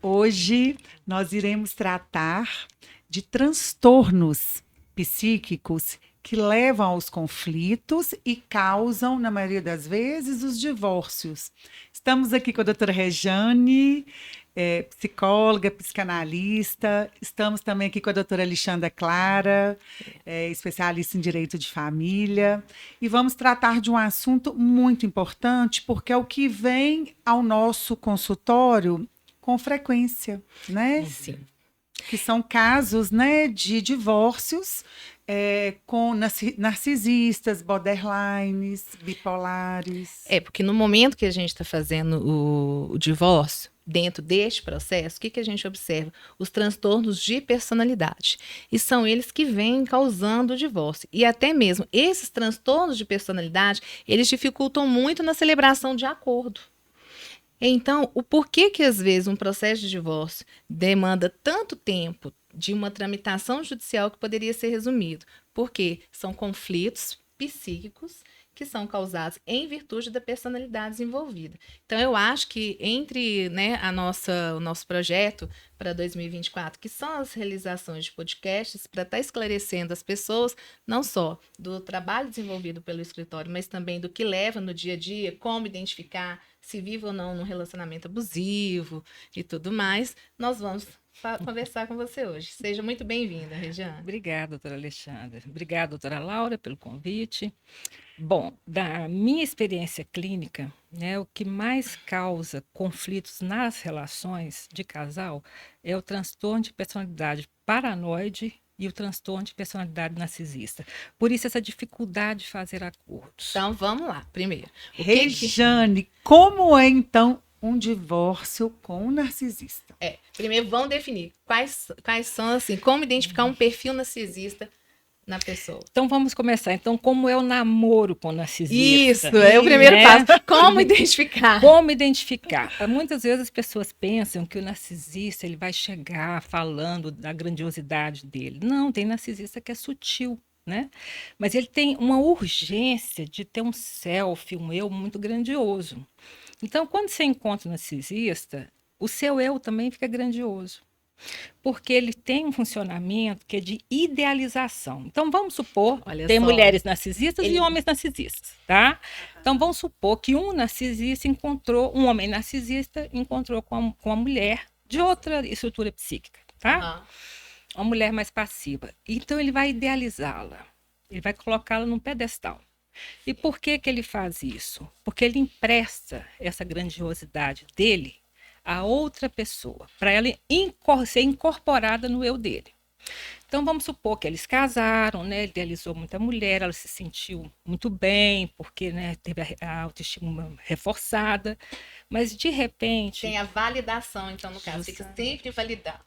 Hoje nós iremos tratar de transtornos psíquicos que levam aos conflitos e causam, na maioria das vezes, os divórcios. Estamos aqui com a doutora Rejane, psicóloga, psicanalista. Estamos também aqui com a doutora Alexandra Clara, especialista em direito de família. E vamos tratar de um assunto muito importante, porque é o que vem ao nosso consultório com frequência, né? Sim. Que são casos, né, de divórcios com narcisistas, borderlines, bipolares. Porque no momento que a gente está fazendo o divórcio, dentro deste processo, o que a gente observa? Os transtornos de personalidade. E são eles que vêm causando o divórcio. E até mesmo esses transtornos de personalidade, eles dificultam muito na celebração de acordo. Então, o porquê que às vezes um processo de divórcio demanda tanto tempo de uma tramitação judicial que poderia ser resumido? Porque são conflitos psíquicos que são causados em virtude da personalidade desenvolvida. Então, eu acho que entre, né, o nosso projeto para 2024, que são as realizações de podcasts, para estar esclarecendo as pessoas, não só do trabalho desenvolvido pelo escritório, mas também do que leva no dia a dia, como identificar se vive ou não num relacionamento abusivo e tudo mais, nós vamos conversar com você hoje. Seja muito bem-vinda, Regiane. Obrigada, doutora Alexandra. Obrigada, doutora Laura, pelo convite. Bom, da minha experiência clínica, né, o que mais causa conflitos nas relações de casal é o transtorno de personalidade paranoide e o transtorno de personalidade narcisista. Por isso, essa dificuldade de fazer acordos. Então, vamos lá. Primeiro, Rejane, como é, então, um divórcio com um narcisista? Primeiro, vamos definir quais são, assim, como identificar um perfil narcisista na pessoa. Então, vamos começar. Então, como é o namoro com o narcisista? Isso, é o primeiro passo. Como identificar? Como identificar? Muitas vezes as pessoas pensam que o narcisista ele vai chegar falando da grandiosidade dele. Não, tem narcisista que é sutil, né? Mas ele tem uma urgência de ter um self, um eu muito grandioso. Então, quando você encontra um narcisista, o seu eu também fica grandioso. Porque ele tem um funcionamento que é de idealização. Então, vamos supor, tem mulheres narcisistas e homens narcisistas, tá? Então, vamos supor que um homem narcisista encontrou com uma mulher de outra estrutura psíquica, tá? Uma mulher mais passiva. Então, ele vai idealizá-la. Ele vai colocá-la num pedestal. E por que ele faz isso? Porque ele empresta essa grandiosidade dele a outra pessoa, para ela ser incorporada no eu dele. Então, vamos supor que eles casaram, né? Ele idealizou muita mulher, ela se sentiu muito bem, porque, né, teve a autoestima reforçada, mas, de repente... Tem a validação, então, no caso, fica sempre validar.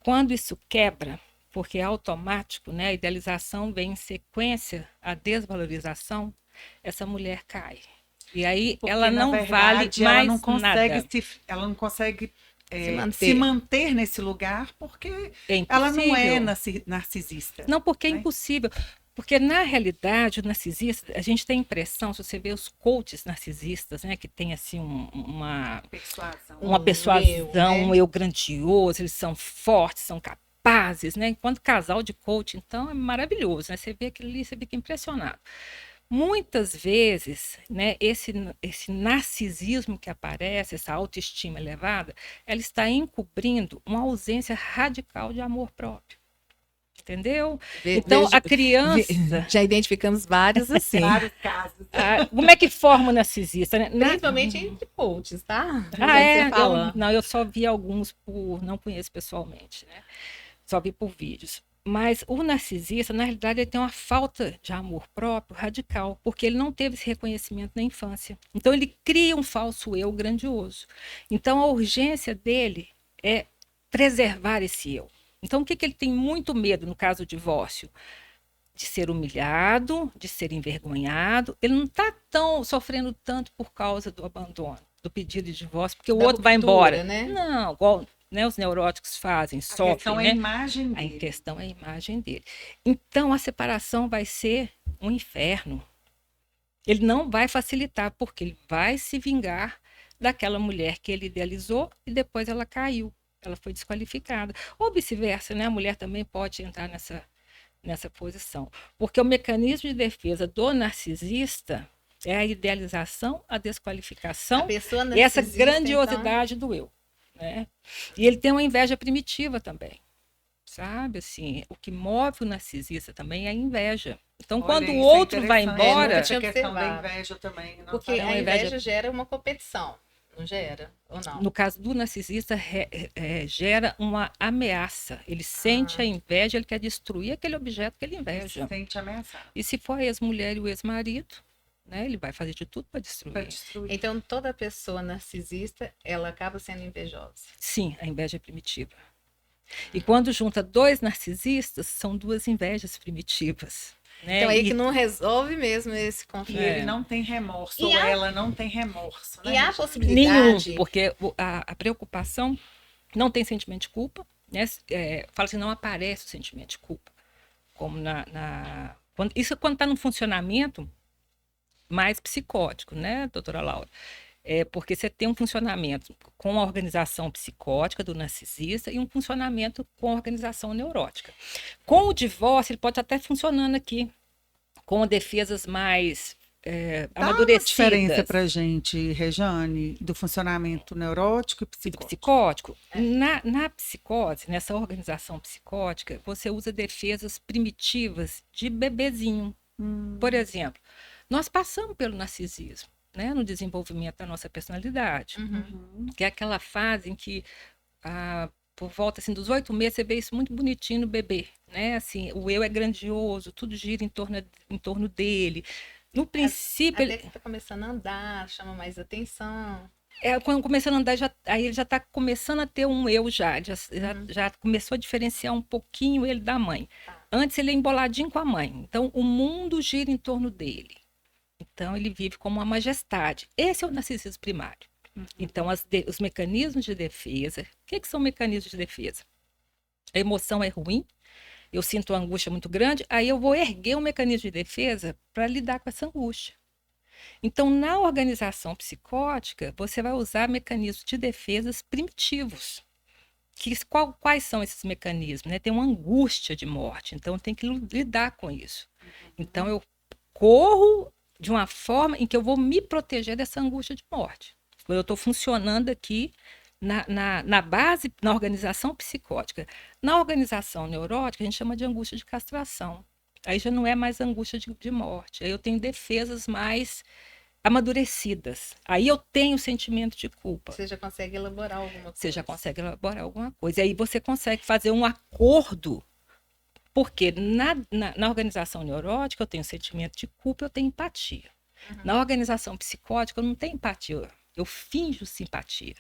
Quando isso quebra, porque é automático, né? A idealização vem em sequência à desvalorização, essa mulher cai. E aí porque, ela não verdade, vale mais nada. Ela não consegue se manter nesse lugar porque ela não é narcisista. Não, porque é impossível. Porque, na realidade, o narcisista, a gente tem a impressão, se você vê os coaches narcisistas, né, que tem assim uma persuasão, um eu grandioso, eles são fortes, são capazes, né? Enquanto casal de coach, então, é maravilhoso, né? Você vê aquilo ali, você fica impressionado. Muitas vezes, né, esse narcisismo que aparece, essa autoestima elevada, ela está encobrindo uma ausência radical de amor próprio. Entendeu? Então, a criança... Já identificamos vários, assim. Vários casos. Como é que forma o narcisista? Né? Principalmente entre coaches, tá? Eu só vi alguns, não conheço pessoalmente, né? Só vi por vídeos. Mas o narcisista, na realidade, ele tem uma falta de amor próprio radical, porque ele não teve esse reconhecimento na infância. Então, ele cria um falso eu grandioso. Então, a urgência dele é preservar esse eu. Então, o que ele tem muito medo no caso do divórcio? De ser humilhado, de ser envergonhado. Ele não está sofrendo tanto por causa do abandono, do pedido de divórcio, porque o outro vai embora. Né? Não, igual... Né, os neuróticos fazem, sofrem. A questão é a imagem dele. A questão é a imagem dele. Então, a separação vai ser um inferno. Ele não vai facilitar, porque ele vai se vingar daquela mulher que ele idealizou e depois ela caiu. ela foi desqualificada. Ou vice-versa, né? A mulher também pode entrar nessa posição. Porque o mecanismo de defesa do narcisista é a idealização, a A desqualificação pessoa e essa narcisista, grandiosidade do eu, né? E ele tem uma inveja primitiva também, sabe? Assim, o que move o narcisista também é a inveja. Então, Olha, quando o isso é outro vai interessante, embora, essa tinha questão da observado. inveja também. Não porque sabia. a inveja- inveja gera uma competição, não gera? Ou não? no caso do narcisista, gera uma ameaça. Ele sente a inveja, ele quer destruir aquele objeto que ele Ele inveja. se sente ameaçado E se for a ex-mulher e o ex-marido, né, ele vai fazer de tudo para para destruir. destruir. Então, toda pessoa narcisista, ela acaba sendo invejosa. Sim, a inveja é primitiva. E quando junta dois narcisistas, são duas invejas primitivas. Né? Então, aí E- que não resolve mesmo esse E conflito. ele não tem remorso, E ou a- ela não tem remorso, né? E há Regina? Nenhum, possibilidade. porque a preocupação não tem sentimento de culpa, né? Fala assim, não aparece o sentimento de culpa. Como isso quando está no funcionamento mais psicótico, né, doutora Laura? Porque você tem um funcionamento com a organização psicótica do narcisista e um funcionamento com a organização neurótica. Com o divórcio, ele pode estar até funcionando aqui, com defesas mais Dá uma amadurecidas. diferença para gente, Rejane, do funcionamento neurótico e E do psicótico. psicótico, na psicose, nessa organização psicótica, você usa defesas primitivas de bebezinho. Por exemplo, nós passamos pelo narcisismo, né, no desenvolvimento da nossa personalidade, que é aquela fase em que, por volta assim, dos 8 meses, você vê isso muito bonitinho no bebê, né? Assim, o eu é grandioso, tudo gira em torno dele. No princípio, Até que está começando a andar, chama mais atenção. quando começando a andar, aí ele já está começando a ter um eu já começou a diferenciar um pouquinho ele da mãe. Antes ele é emboladinho com a mãe, então o mundo gira em torno dele. Então ele vive como uma majestade. Esse é o narcisismo primário. Então os mecanismos de defesa, o que são mecanismos de defesa? A emoção é ruim, eu sinto uma angústia muito grande, aí eu vou erguer um mecanismo de defesa para lidar com essa angústia. Então, na organização psicótica, você vai usar mecanismos de defesas primitivos. Quais são esses mecanismos? Né? Tem uma angústia de morte, então tem que lidar com isso. Então, eu corro de uma forma em que eu vou me proteger dessa angústia de morte. Eu estou funcionando aqui na base, na organização psicótica. Na organização neurótica, a gente chama de angústia de castração. Aí já não é mais angústia de morte. Aí eu tenho defesas mais amadurecidas. Aí eu tenho sentimento de culpa. Você já consegue elaborar alguma coisa. Você já consegue elaborar alguma coisa. E aí você consegue fazer um acordo. Porque na organização neurótica eu tenho sentimento de culpa, eu tenho empatia. Na organização psicótica eu não tenho empatia. Eu finjo simpatia.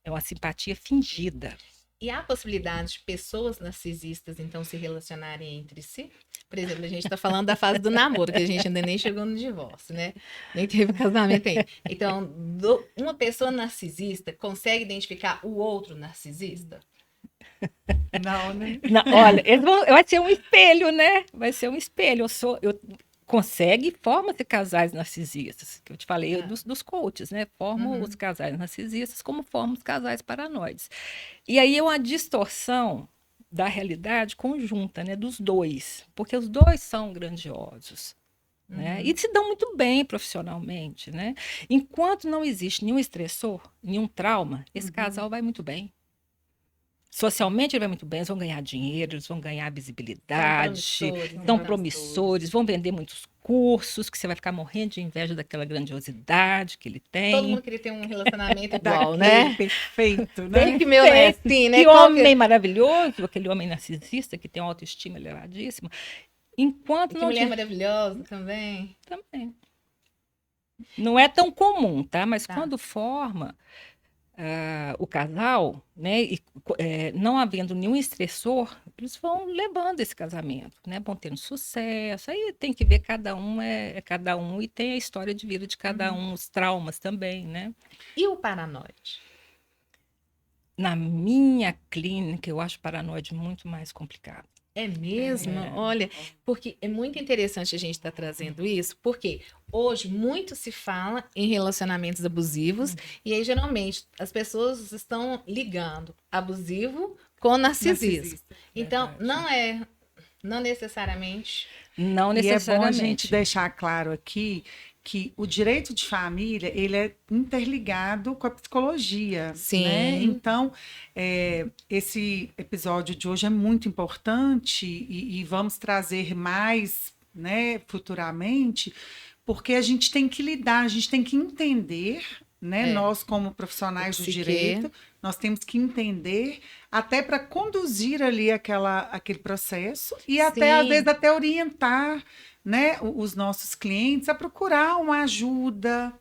É uma simpatia fingida. E há possibilidade de pessoas narcisistas, então, se relacionarem entre si? Por exemplo, a gente está falando da fase do namoro, que a gente ainda nem chegou no divórcio, né? Nem teve casamento ainda. Então, uma pessoa narcisista consegue identificar o outro narcisista? Não, né? Olha, vai ser um espelho, né? Vai ser um espelho. Consegue, forma-se casais narcisistas, que eu te falei dos coaches, né? Formam os casais narcisistas como formam os casais paranoides. E aí é uma distorção da realidade conjunta, né? Dos dois, porque os dois são grandiosos. Né? E se dão muito bem profissionalmente. Né? Enquanto não existe nenhum estressor, nenhum trauma, esse casal vai muito bem. Socialmente ele vai muito bem, eles vão ganhar dinheiro, eles vão ganhar visibilidade, são promissores, vão vender muitos cursos, que você vai ficar morrendo de inveja daquela grandiosidade que ele tem. Todo mundo queria ter um relacionamento igual, né? Perfeito, né? Bem que meu não é assim, né? Que homem maravilhoso, aquele homem narcisista que tem uma autoestima elevadíssima. Enquanto não mulher maravilhosa também. Também. Não é tão comum, tá? Mas quando forma o casal, né, e não havendo nenhum estressor, eles vão levando esse casamento, né, vão tendo sucesso. Aí tem que ver cada um é cada um e tem a história de vida de cada um, os traumas também, né? E o paranoide? Na minha clínica, eu acho o paranoide muito mais complicado. É mesmo? Olha, porque é muito interessante a gente estar trazendo isso, porque hoje muito se fala em relacionamentos abusivos, e aí geralmente as pessoas estão ligando abusivo com narcisismo. Narcisista. Então, Verdade. não necessariamente. Não E é bom a gente necessariamente. deixar claro aqui que o direito de família ele é interligado com a psicologia, né? Sim, Então, esse episódio de hoje é muito importante e vamos trazer mais, né, futuramente, porque a gente tem que lidar, a gente tem que entender, né? é. Nós, como O profissionais do psique, direito, nós temos que entender até para conduzir ali aquele processo e até, às vezes, sim, até orientar, né, os nossos clientes a procurar uma ajuda,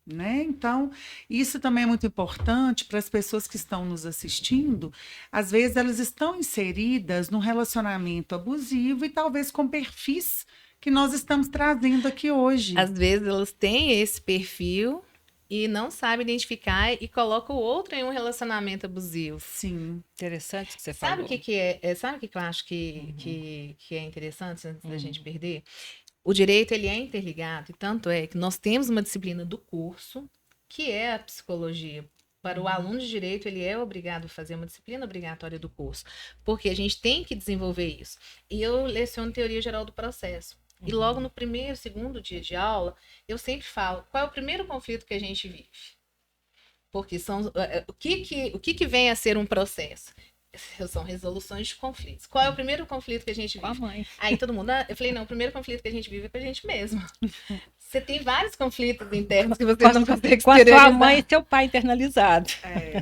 né? Então, isso também é muito importante para as pessoas que estão nos assistindo. Às vezes, elas estão inseridas num relacionamento abusivo e talvez com perfis que nós estamos trazendo aqui hoje. às vezes elas têm esse perfil e não sabem identificar e colocam o outro em um relacionamento abusivo. Sim, Interessante que você Sabe o falou. que é? Sabe o que eu acho que é interessante antes da gente perder? O direito ele é interligado, e tanto é que nós temos uma disciplina do curso, que é a psicologia. Para o aluno de direito, ele é obrigado a fazer uma disciplina obrigatória do curso, porque a gente tem que desenvolver isso. E eu leciono teoria geral do processo. E logo no primeiro, segundo dia de aula, eu sempre falo qual é o primeiro conflito que a gente vive. Porque o que vem a ser um processo? São resoluções de conflitos. Qual é o primeiro conflito que a gente Com a vive? mãe. Aí todo mundo, eu falei, não, o primeiro conflito que a gente vive é com a gente mesmo. Você tem vários conflitos internos que você não consegue Com a sua exteriorizar. mãe e seu pai internalizado.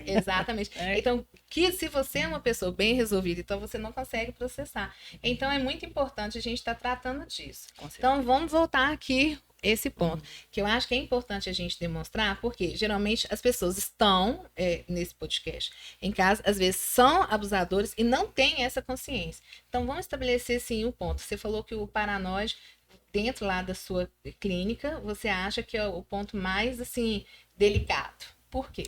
Exatamente. É. Então, que se você é uma pessoa bem resolvida, então você não consegue processar. Então, é muito importante a gente estar tratando disso. Com certeza. Então, vamos voltar aqui esse ponto, que eu acho que é importante a gente demonstrar, porque geralmente as pessoas estão nesse podcast em casa, às vezes são abusadores e não têm essa consciência. Então, vamos estabelecer sim o ponto. Você falou que o paranoide, dentro lá da sua clínica, você acha que é o ponto mais, assim, delicado. Por quê?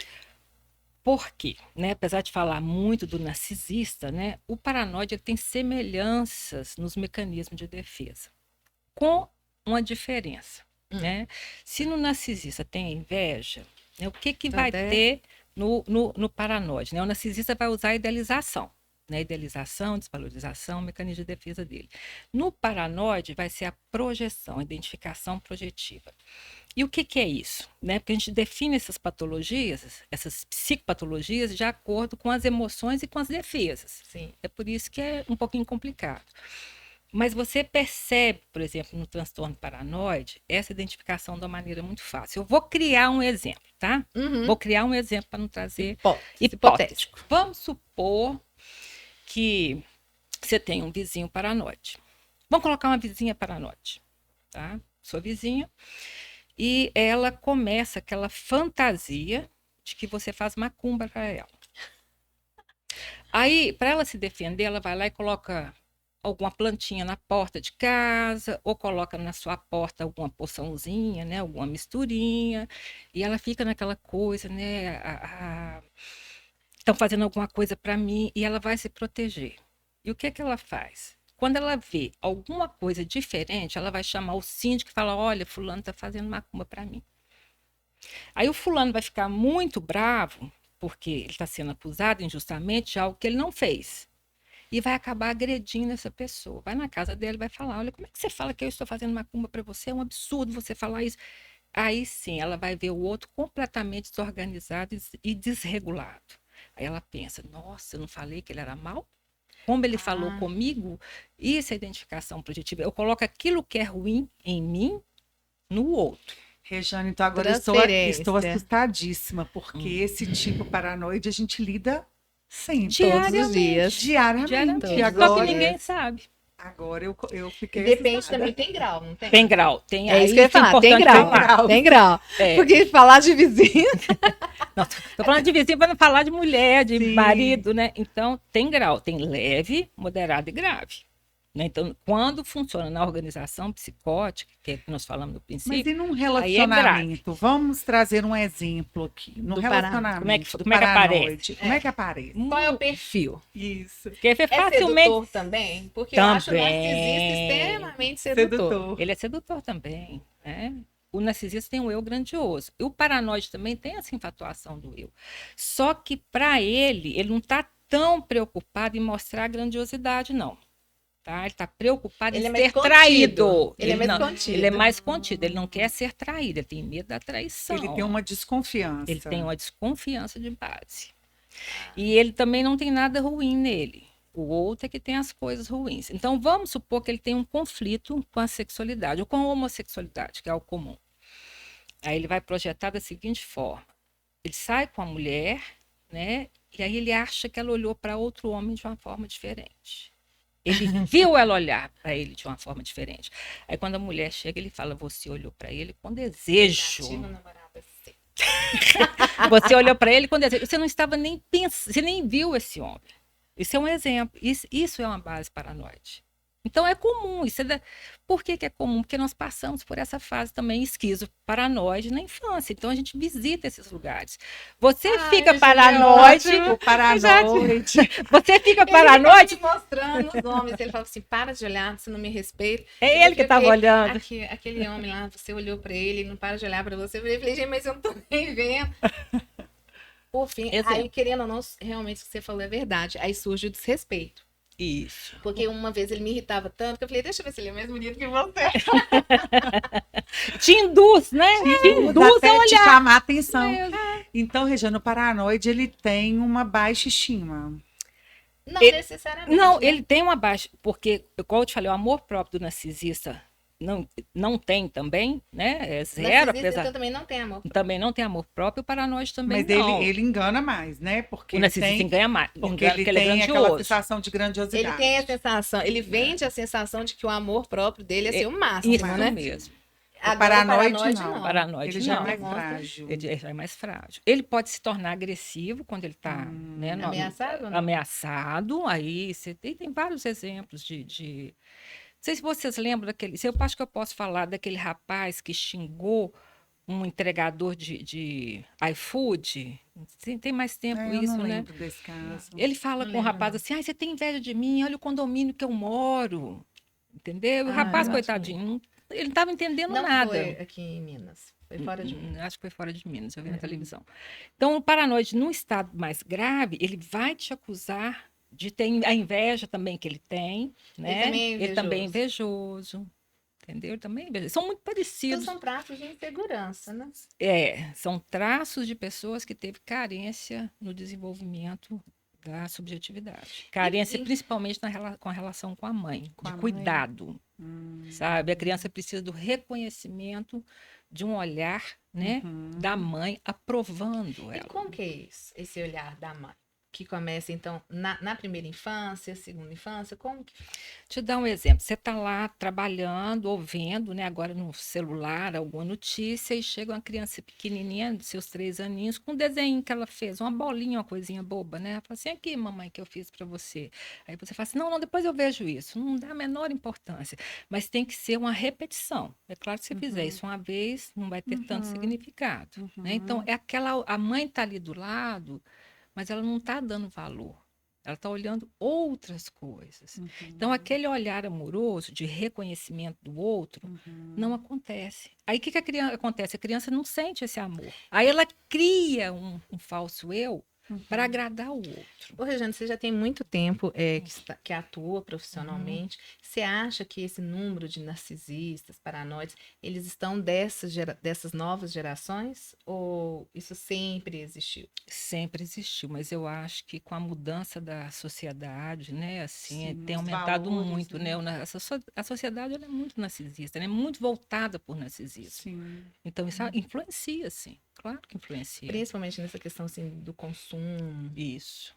Por quê? Né? Apesar de falar muito do narcisista, né? O paranoide ele tem semelhanças nos mecanismos de defesa, com uma diferença. Né? Se no narcisista tem inveja, né? O que vai ter no paranoide? Né? O narcisista vai usar a idealização. Né? Idealização, desvalorização, mecanismo de defesa dele. No paranoide vai ser a projeção, a identificação projetiva. E o que é isso? Né? Porque a gente define essas patologias, essas psicopatologias, de acordo com as emoções e com as defesas. Sim. É por isso que é um pouquinho complicado. Mas você percebe, por exemplo, no transtorno paranoide, essa identificação de uma maneira muito fácil. Eu vou criar um exemplo, tá? Uhum. Vou criar um exemplo para não trazer Hipotético. Vamos supor que você tem um vizinho paranoide. Vamos colocar uma vizinha paranoide, tá? Sua vizinha. E ela começa aquela fantasia de que você faz macumba para ela. Aí, para ela se defender, ela vai lá e coloca alguma plantinha na porta de casa, ou coloca na sua porta alguma poçãozinha, né, alguma misturinha, e ela fica naquela coisa, né, estão fazendo alguma coisa para mim, e ela vai se proteger. E o que ela faz? Quando ela vê alguma coisa diferente, ela vai chamar o síndico e falar, olha, fulano está fazendo macumba para mim. Aí o fulano vai ficar muito bravo, porque ele está sendo acusado injustamente de algo que ele não fez. E vai acabar agredindo essa pessoa. Vai na casa dele e vai falar, olha, como é que você fala que eu estou fazendo macumba para você? É um absurdo você falar isso. Aí sim, ela vai ver o outro completamente desorganizado e desregulado. Aí ela pensa, nossa, eu não falei que ele era mau? Como ele falou comigo, isso é identificação projetiva. Eu coloco aquilo que é ruim em mim no outro. Rejane, então agora estou assustadíssima, porque esse tipo paranoide a gente lida sempre. Todos os dias. Diariamente. E agora, só que ninguém sabe. Agora eu fiquei Depende assustada. também, tem grau, não tem? Tem grau, tem. É isso que eu ia falar, tem grau. Tem grau. É. Porque falar de vizinho... Não, tô falando de vizinho para não falar de mulher, de marido, né? Então, tem grau. Tem leve, moderado e grave. né? Então, quando funciona na organização psicótica, que é o que nós falamos no Mas princípio, e num aí é grave. relacionamento? Vamos trazer um exemplo aqui. No Do relacionamento como é que paranoide, como é que aparece? Qual é o perfil? Isso. Porque É facilmente sedutor também? Porque eu acho o narcisista também. extremamente sedutor. Ele é sedutor também, né? O narcisista tem um eu grandioso. E o paranoide também tem essa infatuação do eu. Só que para ele não está tão preocupado em mostrar a grandiosidade, não. Tá? Ele está preocupado Ele em é mais ser contido. traído. Ele é mais não, contido. Ele é mais contido. Ele não quer ser traído. Ele tem medo da traição. Ele tem uma desconfiança. Ele tem uma desconfiança de base. E ele também não tem nada ruim nele. O outro é que tem as coisas ruins. Então, vamos supor que ele tem um conflito com a sexualidade, ou com a homossexualidade, que é o comum. Aí ele vai projetar da seguinte forma. Ele sai com a mulher, né? E aí ele acha que ela olhou para outro homem de uma forma diferente. Ele viu ela olhar para ele de uma forma diferente. Aí quando a mulher chega, ele fala, você olhou para ele com desejo. Você olhou para ele com desejo. Você não estava nem pensando, você nem viu esse homem. Isso é um exemplo. Isso é uma base paranoide. Então é comum. Por que é comum? Porque nós passamos por essa fase também esquizo-paranoide na infância. Então a gente visita esses lugares. Você fica paranoide. Paranoide. Você fica paranoide. Ele mostrando os homens. Ele fala assim: para de olhar, você não me respeita. É ele que estava olhando. Aquele homem lá, você olhou para ele, não para de olhar para você. Eu falei, gente, mas eu não tô nem vendo. Por fim, aí querendo ou não, realmente o que você falou é verdade. Aí surge o desrespeito. Isso. Porque uma vez ele me irritava tanto que eu falei, deixa eu ver se ele é mais bonito que você. Te induz, né? Te induz até a olhar. te chamar a atenção. Então, Regiane, o paranoide, ele tem uma baixa estima. Não necessariamente. Não, né? ele tem uma baixa, porque, como eu te falei, o amor próprio do narcisista não tem também, né? É zero, apesar. Também não tem amor. Também não tem amor próprio, o paranoide também mas não. ele engana mais, né? Porque o narcisista engana mais. Porque ele tem é aquela sensação de grandiosidade. Ele tem a sensação, ele vende a sensação de que o amor próprio dele é ser o máximo, Isso né? mesmo. O paranoide não. O paranoide ele já não. é mais frágil. Ele já é mais frágil. Ele pode se tornar agressivo quando ele está ameaçado. Aí tem vários exemplos de... Não sei se vocês lembram daquele... Eu acho que eu posso falar daquele rapaz que xingou um entregador de iFood. Tem mais tempo isso, eu não né? lembro desse caso. Ele fala com o rapaz assim, você tem inveja de mim? Olha o condomínio que eu moro. Entendeu? O rapaz, coitadinho, ele não estava entendendo nada. Não foi aqui em Minas. Foi fora de Minas. Acho que foi fora de Minas, eu vi na televisão. Então, o paranoide, num estado mais grave, ele vai te acusar de ter a inveja também que ele tem, né? Ele também é invejoso. Entendeu? Ele também é invejoso. São muito parecidos. Então, são traços de insegurança, né? São traços de pessoas que teve carência no desenvolvimento da subjetividade. Carência principalmente com a relação com a mãe, de cuidado. Sabe? A criança precisa do reconhecimento de um olhar, né, da mãe aprovando ela. E como que é isso, esse olhar da mãe? Que começa, então, na primeira infância, segunda infância, como que faz? Te dar um exemplo. Você está lá trabalhando ou vendo, né, agora no celular, alguma notícia, e chega uma criança pequenininha, de seus 3 aninhos, com um desenho que ela fez, uma bolinha, uma coisinha boba, né? Ela fala assim, aqui, mamãe, que eu fiz para você. Aí você fala assim, não, depois eu vejo isso. Não dá a menor importância. Mas tem que ser uma repetição. É claro que se você fizer isso uma vez, não vai ter tanto significado. Né? Então, a mãe está ali do lado, mas ela não está dando valor. Ela está olhando outras coisas. Então, aquele olhar amoroso de reconhecimento do outro não acontece. Aí, o que acontece? A criança não sente esse amor. Aí, ela cria um falso eu para agradar o outro. Ô, Regiane, você já tem muito tempo que atua profissionalmente. Você acha que esse número de narcisistas, paranoides, eles estão dessas novas gerações? Ou isso sempre existiu? Sempre existiu, mas eu acho que com a mudança da sociedade, né, assim, Sim, tem os aumentado valores, muito, né? A sociedade ela é muito narcisista, né? Muito voltada por narcisismo. Sim. Então, isso influencia, sim. Claro que influencia. Principalmente nessa questão assim, do consumo. Isso.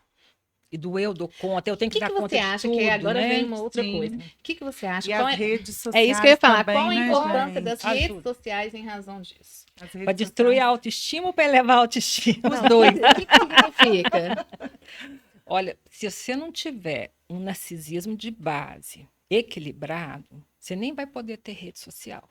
E do eu dou conta, eu tenho que dar conta de tudo. O que você acha que agora né? vem uma outra Sim. coisa? O que você acha? E as redes sociais É isso que eu ia falar. também, Qual a né, importância gente? das redes sociais em razão disso? Para destruir a autoestima ou para elevar a autoestima? Os dois. O que significa? Olha, se você não tiver um narcisismo de base, equilibrado, você nem vai poder ter rede social.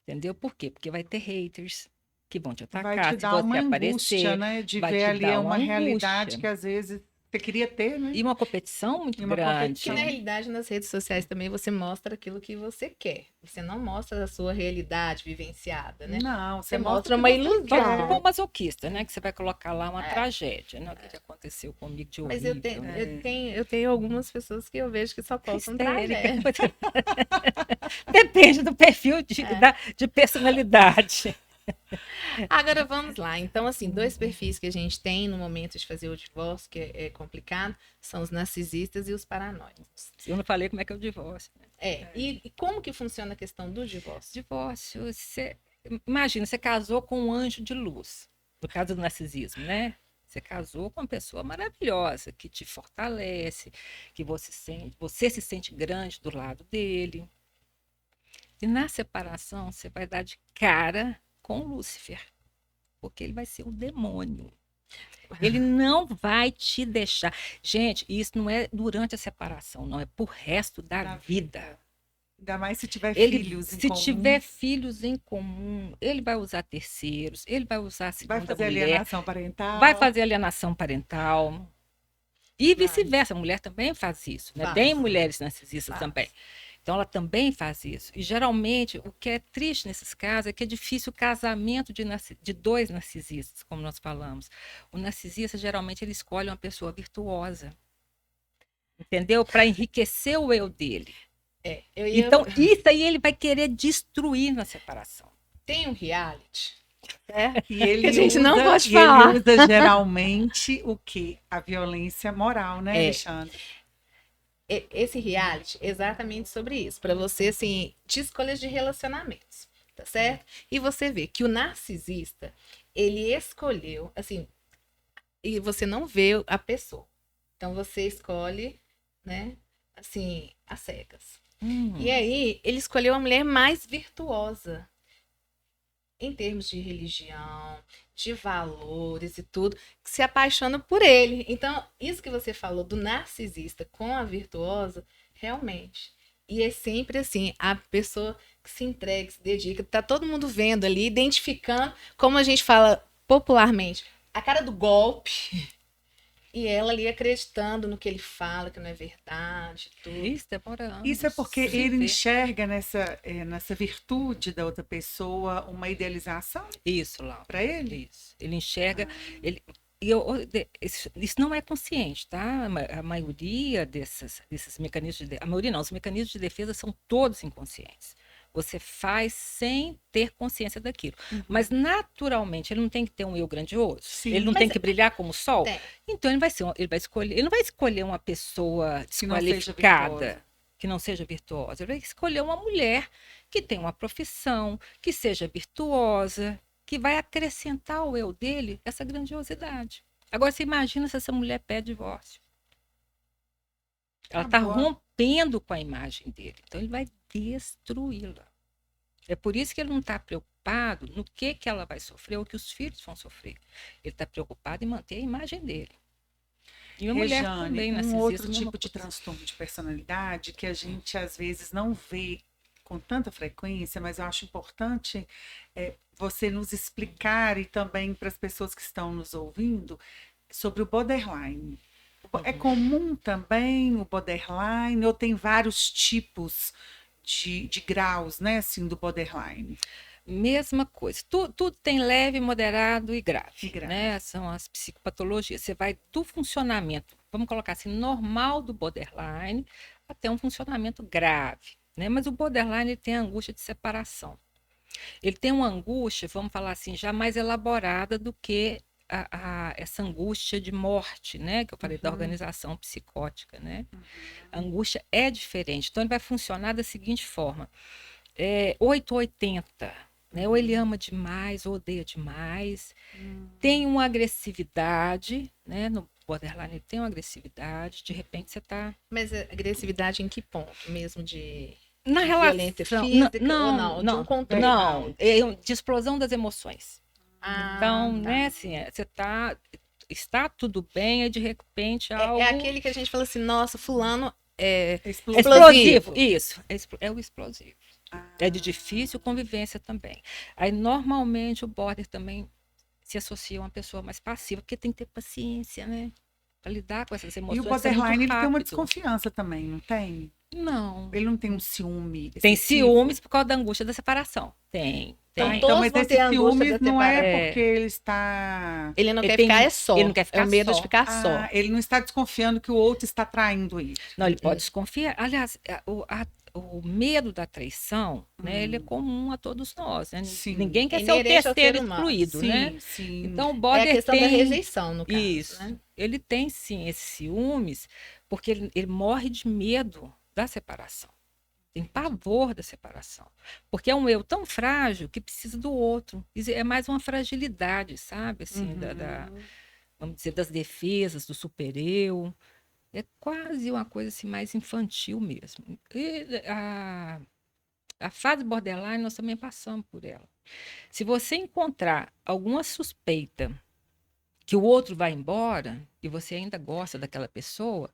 Entendeu? Por quê? Porque vai ter haters que vão te Vai atacar te se dar uma você angústia, aparecer, né? De vai ver te ali dar uma uma realidade angústia. que às vezes você queria ter, né? E uma competição muito E uma grande. Que na realidade nas redes sociais também você mostra aquilo que você quer. Você não mostra a sua realidade vivenciada, né? Não, Você mostra mostra o que uma você ilusão. Vamos quer. supor masoquista, né? Que você vai colocar lá uma É. tragédia, né? O que aconteceu comigo de Mas horrível. eu tenho algumas pessoas que eu vejo que só postam Histérica. tragédia. Depende do perfil de personalidade. Agora vamos lá. Então, assim, dois perfis que a gente tem no momento de fazer o divórcio, que é complicado, são os narcisistas e os paranoicos. Eu não falei como é que é o divórcio. Né? E como que funciona a questão do divórcio? Divórcio, imagina, você casou com um anjo de luz, no caso do narcisismo, né? Você casou com uma pessoa maravilhosa, que te fortalece, que você se sente grande do lado dele. E na separação, você vai dar de cara com Lúcifer, porque ele vai ser o demônio. Ele não vai te deixar. Gente, isso não é durante a separação, não, é pro resto da vida. Ainda mais se tiver Ele, filhos em se comum. tiver filhos em comum, ele vai usar terceiros, ele vai usar a segunda Vai fazer mulher, alienação parental. vai fazer alienação parental. E vice-versa, a mulher também faz isso, né? Faz. Tem mulheres narcisistas Faz. também. Então, ela também faz isso. E, geralmente, o que é triste nesses casos é que é difícil o casamento de dois narcisistas, como nós falamos. O narcisista, geralmente, ele escolhe uma pessoa virtuosa. Entendeu? Para enriquecer o eu dele. Então, isso aí ele vai querer destruir na separação. Tem um reality. E ele Que a gente não usa- pode e ele falar. usa geralmente o quê? A violência moral, né, Alexandre? Esse reality é exatamente sobre isso, para você, assim, de escolhas de relacionamentos, tá certo? E você vê que o narcisista, ele escolheu, assim, e você não vê a pessoa. Então você escolhe, né, assim, às cegas. E aí, ele escolheu a mulher mais virtuosa em termos de religião, de valores e tudo, que se apaixona por ele. Então, isso que você falou do narcisista com a virtuosa, realmente. E é sempre assim, a pessoa que se entrega, que se dedica, tá todo mundo vendo ali, identificando, como a gente fala popularmente, a cara do golpe. E ela ali acreditando no que ele fala, que não é verdade, tudo. Isso demora anos. Isso é porque se ele vê. enxerga nessa virtude da outra pessoa uma idealização Isso, Laura. para ele? Isso. Ele enxerga. Isso não é consciente, tá? A maioria desses mecanismos a maioria não, os mecanismos de defesa são todos inconscientes. Você faz sem ter consciência daquilo. Mas, naturalmente, ele não tem que ter um eu grandioso. Sim. Ele não tem que brilhar como o sol. Tem. Então, ele não vai escolher uma pessoa Que não seja desqualificada, virtuosa. que não seja virtuosa. Ele vai escolher uma mulher que tenha uma profissão, que seja virtuosa, que vai acrescentar ao eu dele essa grandiosidade. Agora, você imagina se essa mulher pede divórcio. Ela está Agora- rompendo com a imagem dele. Então, ele vai destruí-la. É por isso que ele não está preocupado no que ela vai sofrer ou que os filhos vão sofrer. Ele está preocupado em manter a imagem dele. E a mulher Rejane, também, um narcisista, outro mesma tipo de coisa. transtorno de personalidade que a gente às vezes não vê com tanta frequência, mas eu acho importante você nos explicar e também para as pessoas que estão nos ouvindo sobre o borderline. É comum também o borderline ou tem vários tipos de graus, né, assim, do borderline? Mesma coisa. Tudo tem leve, moderado e grave. E grave. Né? São as psicopatologias. Você vai do funcionamento, vamos colocar assim, normal do borderline até um funcionamento grave. Né? Mas o borderline ele tem a angústia de separação. Ele tem uma angústia, vamos falar assim, já mais elaborada do que essa angústia de morte, né? Que eu falei da organização psicótica. Né? A angústia é diferente. Então, ele vai funcionar da seguinte forma. 880. Né? Ou ele ama demais, ou odeia demais. Tem uma agressividade, né? No borderline ele tem uma agressividade. De repente você está... Mas a agressividade em que ponto? Mesmo de Na violência relação... física ou não? De um controle? Não, de explosão das emoções. Então, tá. né, assim, você está tudo bem, e de repente algo... É aquele que a gente fala assim, nossa, fulano é É explosivo. Isso, é o explosivo. É de difícil convivência também. Aí, normalmente, o border também se associa a uma pessoa mais passiva, porque tem que ter paciência, né? Para lidar com essas E o emoções, isso é muito borderline, ele tem uma rápido. desconfiança também, não tem? Não. Ele não tem um ciúme Tem excessivo? ciúmes por causa da angústia da separação. Tem. Então, Ah, então, todos mas vão ter esse a angústia da ciúmes não é separação. porque ele está... Ele não Ele quer tem- ficar é ele só. não quer É ficar o medo só. de ficar Ah, só. ele não está desconfiando que o outro está traindo ele. Não, ele pode desconfiar. Aliás, o medo da traição, né, ele é comum a todos nós, né? Sim. Ninguém quer É ser o inerente ao terceiro ser humano. excluído, Sim, né? sim. Então, o É a border questão da tem rejeição, no caso. isso. Né? Ele tem sim esses ciúmes, porque ele morre de medo da separação. Tem pavor da separação. Porque é um eu tão frágil que precisa do outro. É mais uma fragilidade, sabe? Assim, vamos dizer, das defesas, do super-eu. É quase uma coisa assim, mais infantil mesmo. E a fase borderline, nós também passamos por ela. Se você encontrar alguma suspeita que o outro vai embora e você ainda gosta daquela pessoa,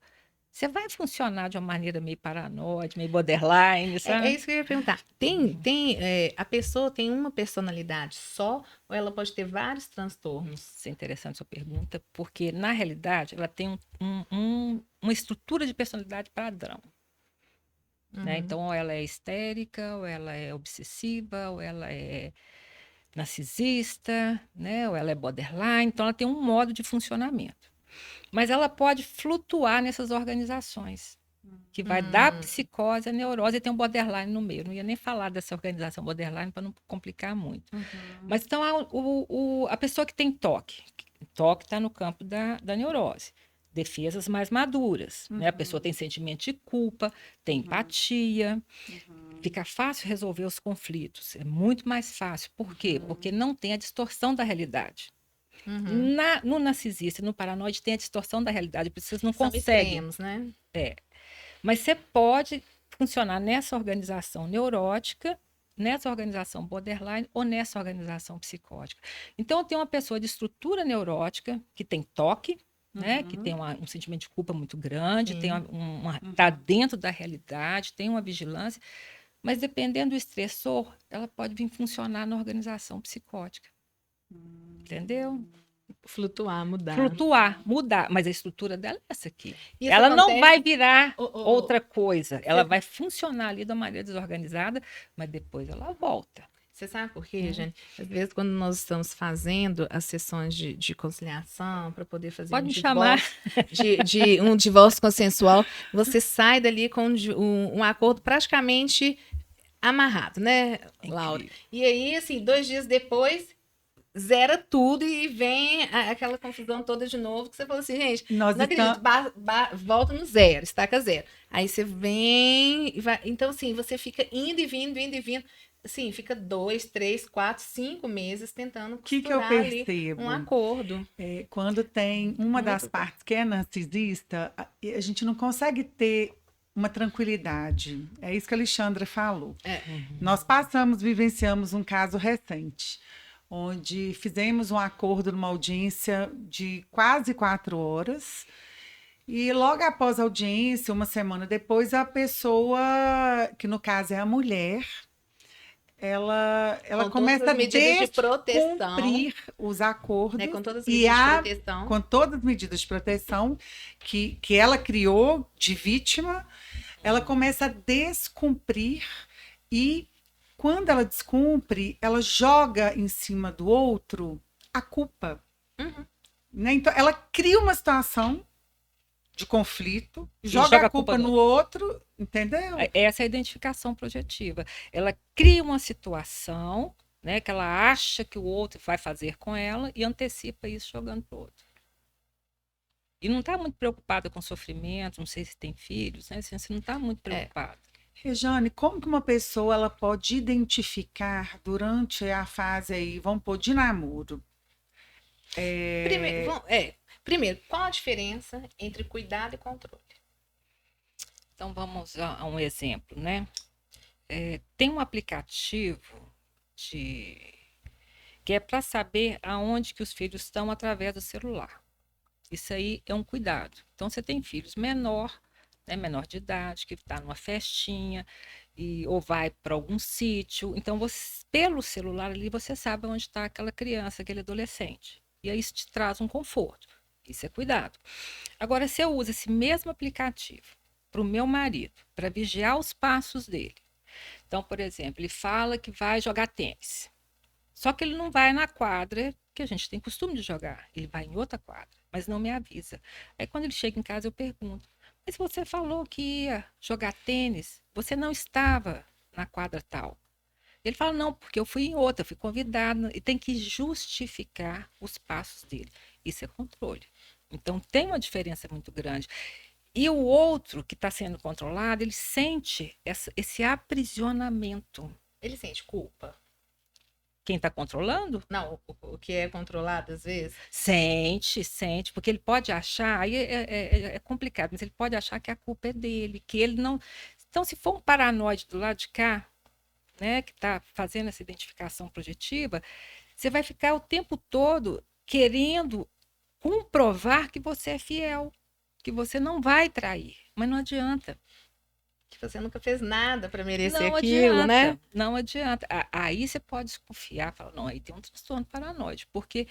você vai funcionar de uma maneira meio paranoide, meio borderline, sabe? É isso que eu ia perguntar. A pessoa tem uma personalidade só ou ela pode ter vários transtornos? Isso é interessante a sua pergunta, porque, na realidade, ela tem uma estrutura de personalidade padrão. Né? Então, ou ela é histérica, ou ela é obsessiva, ou ela é narcisista, né? Ou ela é borderline. Então, ela tem um modo de funcionamento. Mas ela pode flutuar nessas organizações, que vai da psicose à neurose, e tem um borderline no meio. Eu não ia nem falar dessa organização borderline para não complicar muito. Mas então a pessoa que tem toque está no campo da neurose. Defesas mais maduras, né? A pessoa tem sentimento de culpa, tem empatia, fica fácil resolver os conflitos, é muito mais fácil. Por quê? Porque não tem a distorção da realidade. No narcisista, no paranoide, tem a distorção da realidade, por isso vocês não São conseguem. extremos, né? Mas você pode funcionar nessa organização neurótica, nessa organização borderline ou nessa organização psicótica. Então, tem uma pessoa de estrutura neurótica que tem toque, né, que tem um sentimento de culpa muito grande, tem tá dentro da realidade, tem uma vigilância, mas dependendo do estressor, ela pode vir funcionar na organização psicótica. Entendeu? Flutuar, mudar. Flutuar, mudar, mas a estrutura dela é essa aqui. Isso Ela não acontece- vai virar Ô, ô, ô. outra coisa. Ela vai funcionar ali de uma maneira desorganizada, mas depois ela volta. Você sabe por quê, Jane? Às vezes, quando nós estamos fazendo as sessões de conciliação para poder fazer Pode um me divórcio, de um divórcio consensual, você sai dali com um acordo praticamente amarrado, né, Laura? E aí, assim, 2 dias depois, zera tudo e vem aquela confusão toda de novo, que você falou assim, gente, Nós não acredito, volta no zero, estaca zero. Aí você vem e vai. Então, assim, você fica indo e vindo. Assim, fica 2, 3, 4, 5 meses tentando Que eu costurar ali percebo? um acordo. Quando tem uma das Muito partes que é narcisista, a gente não consegue ter uma tranquilidade. É isso que a Alexandra falou. Nós vivenciamos um caso recente, onde fizemos um acordo numa audiência de quase 4 horas. E logo após a audiência, uma semana depois, a pessoa, que no caso é a mulher, ela Com começa todas as medidas de a proteção, descumprir os acordos, né, com todas as e medidas de proteção. com todas as medidas de proteção que ela criou de vítima, ela começa a descumprir e quando ela descumpre, ela joga em cima do outro a culpa. Né? Então, ela cria uma situação de conflito, joga a culpa no outro, entendeu? Essa é a identificação projetiva. Ela cria uma situação, né, que ela acha que o outro vai fazer com ela e antecipa isso jogando para o outro. E não está muito preocupada com sofrimento, não sei se tem filhos, né? Você não está muito preocupada. Rejane, como que uma pessoa ela pode identificar durante a fase aí, vamos pôr, de namoro? Primeiro, qual a diferença entre cuidado e controle? Então, vamos a um exemplo, né? Tem um aplicativo que é para saber aonde que os filhos estão através do celular. Isso aí é um cuidado. Então, você tem filhos menor, né, menor de idade, que está numa festinha, ou vai para algum sítio. Então, pelo celular ali, você sabe onde está aquela criança, aquele adolescente. E aí isso te traz um conforto. Isso é cuidado. Agora, se eu uso esse mesmo aplicativo para o meu marido, para vigiar os passos dele. Então, por exemplo, ele fala que vai jogar tênis. Só que ele não vai na quadra que a gente tem costume de jogar. Ele vai em outra quadra, mas não me avisa. Aí quando ele chega em casa, eu pergunto: mas você falou que ia jogar tênis, você não estava na quadra tal. Ele fala: não, porque eu fui em outra, fui convidado. E tem que justificar os passos dele. Isso é controle. Então tem uma diferença muito grande. E o outro que está sendo controlado, ele sente esse aprisionamento. Ele sente culpa? Quem está controlando? Não, o que é controlado às vezes? Sente, porque ele pode achar, aí é complicado, mas ele pode achar que a culpa é dele, que ele não. Então, se for um paranoide do lado de cá, né, que está fazendo essa identificação projetiva, você vai ficar o tempo todo querendo comprovar que você é fiel, que você não vai trair, mas não adianta. Que você nunca fez nada para merecer Não aquilo, adianta, né? não adianta. Aí você pode desconfiar, falar: não, aí tem um transtorno paranoide, porque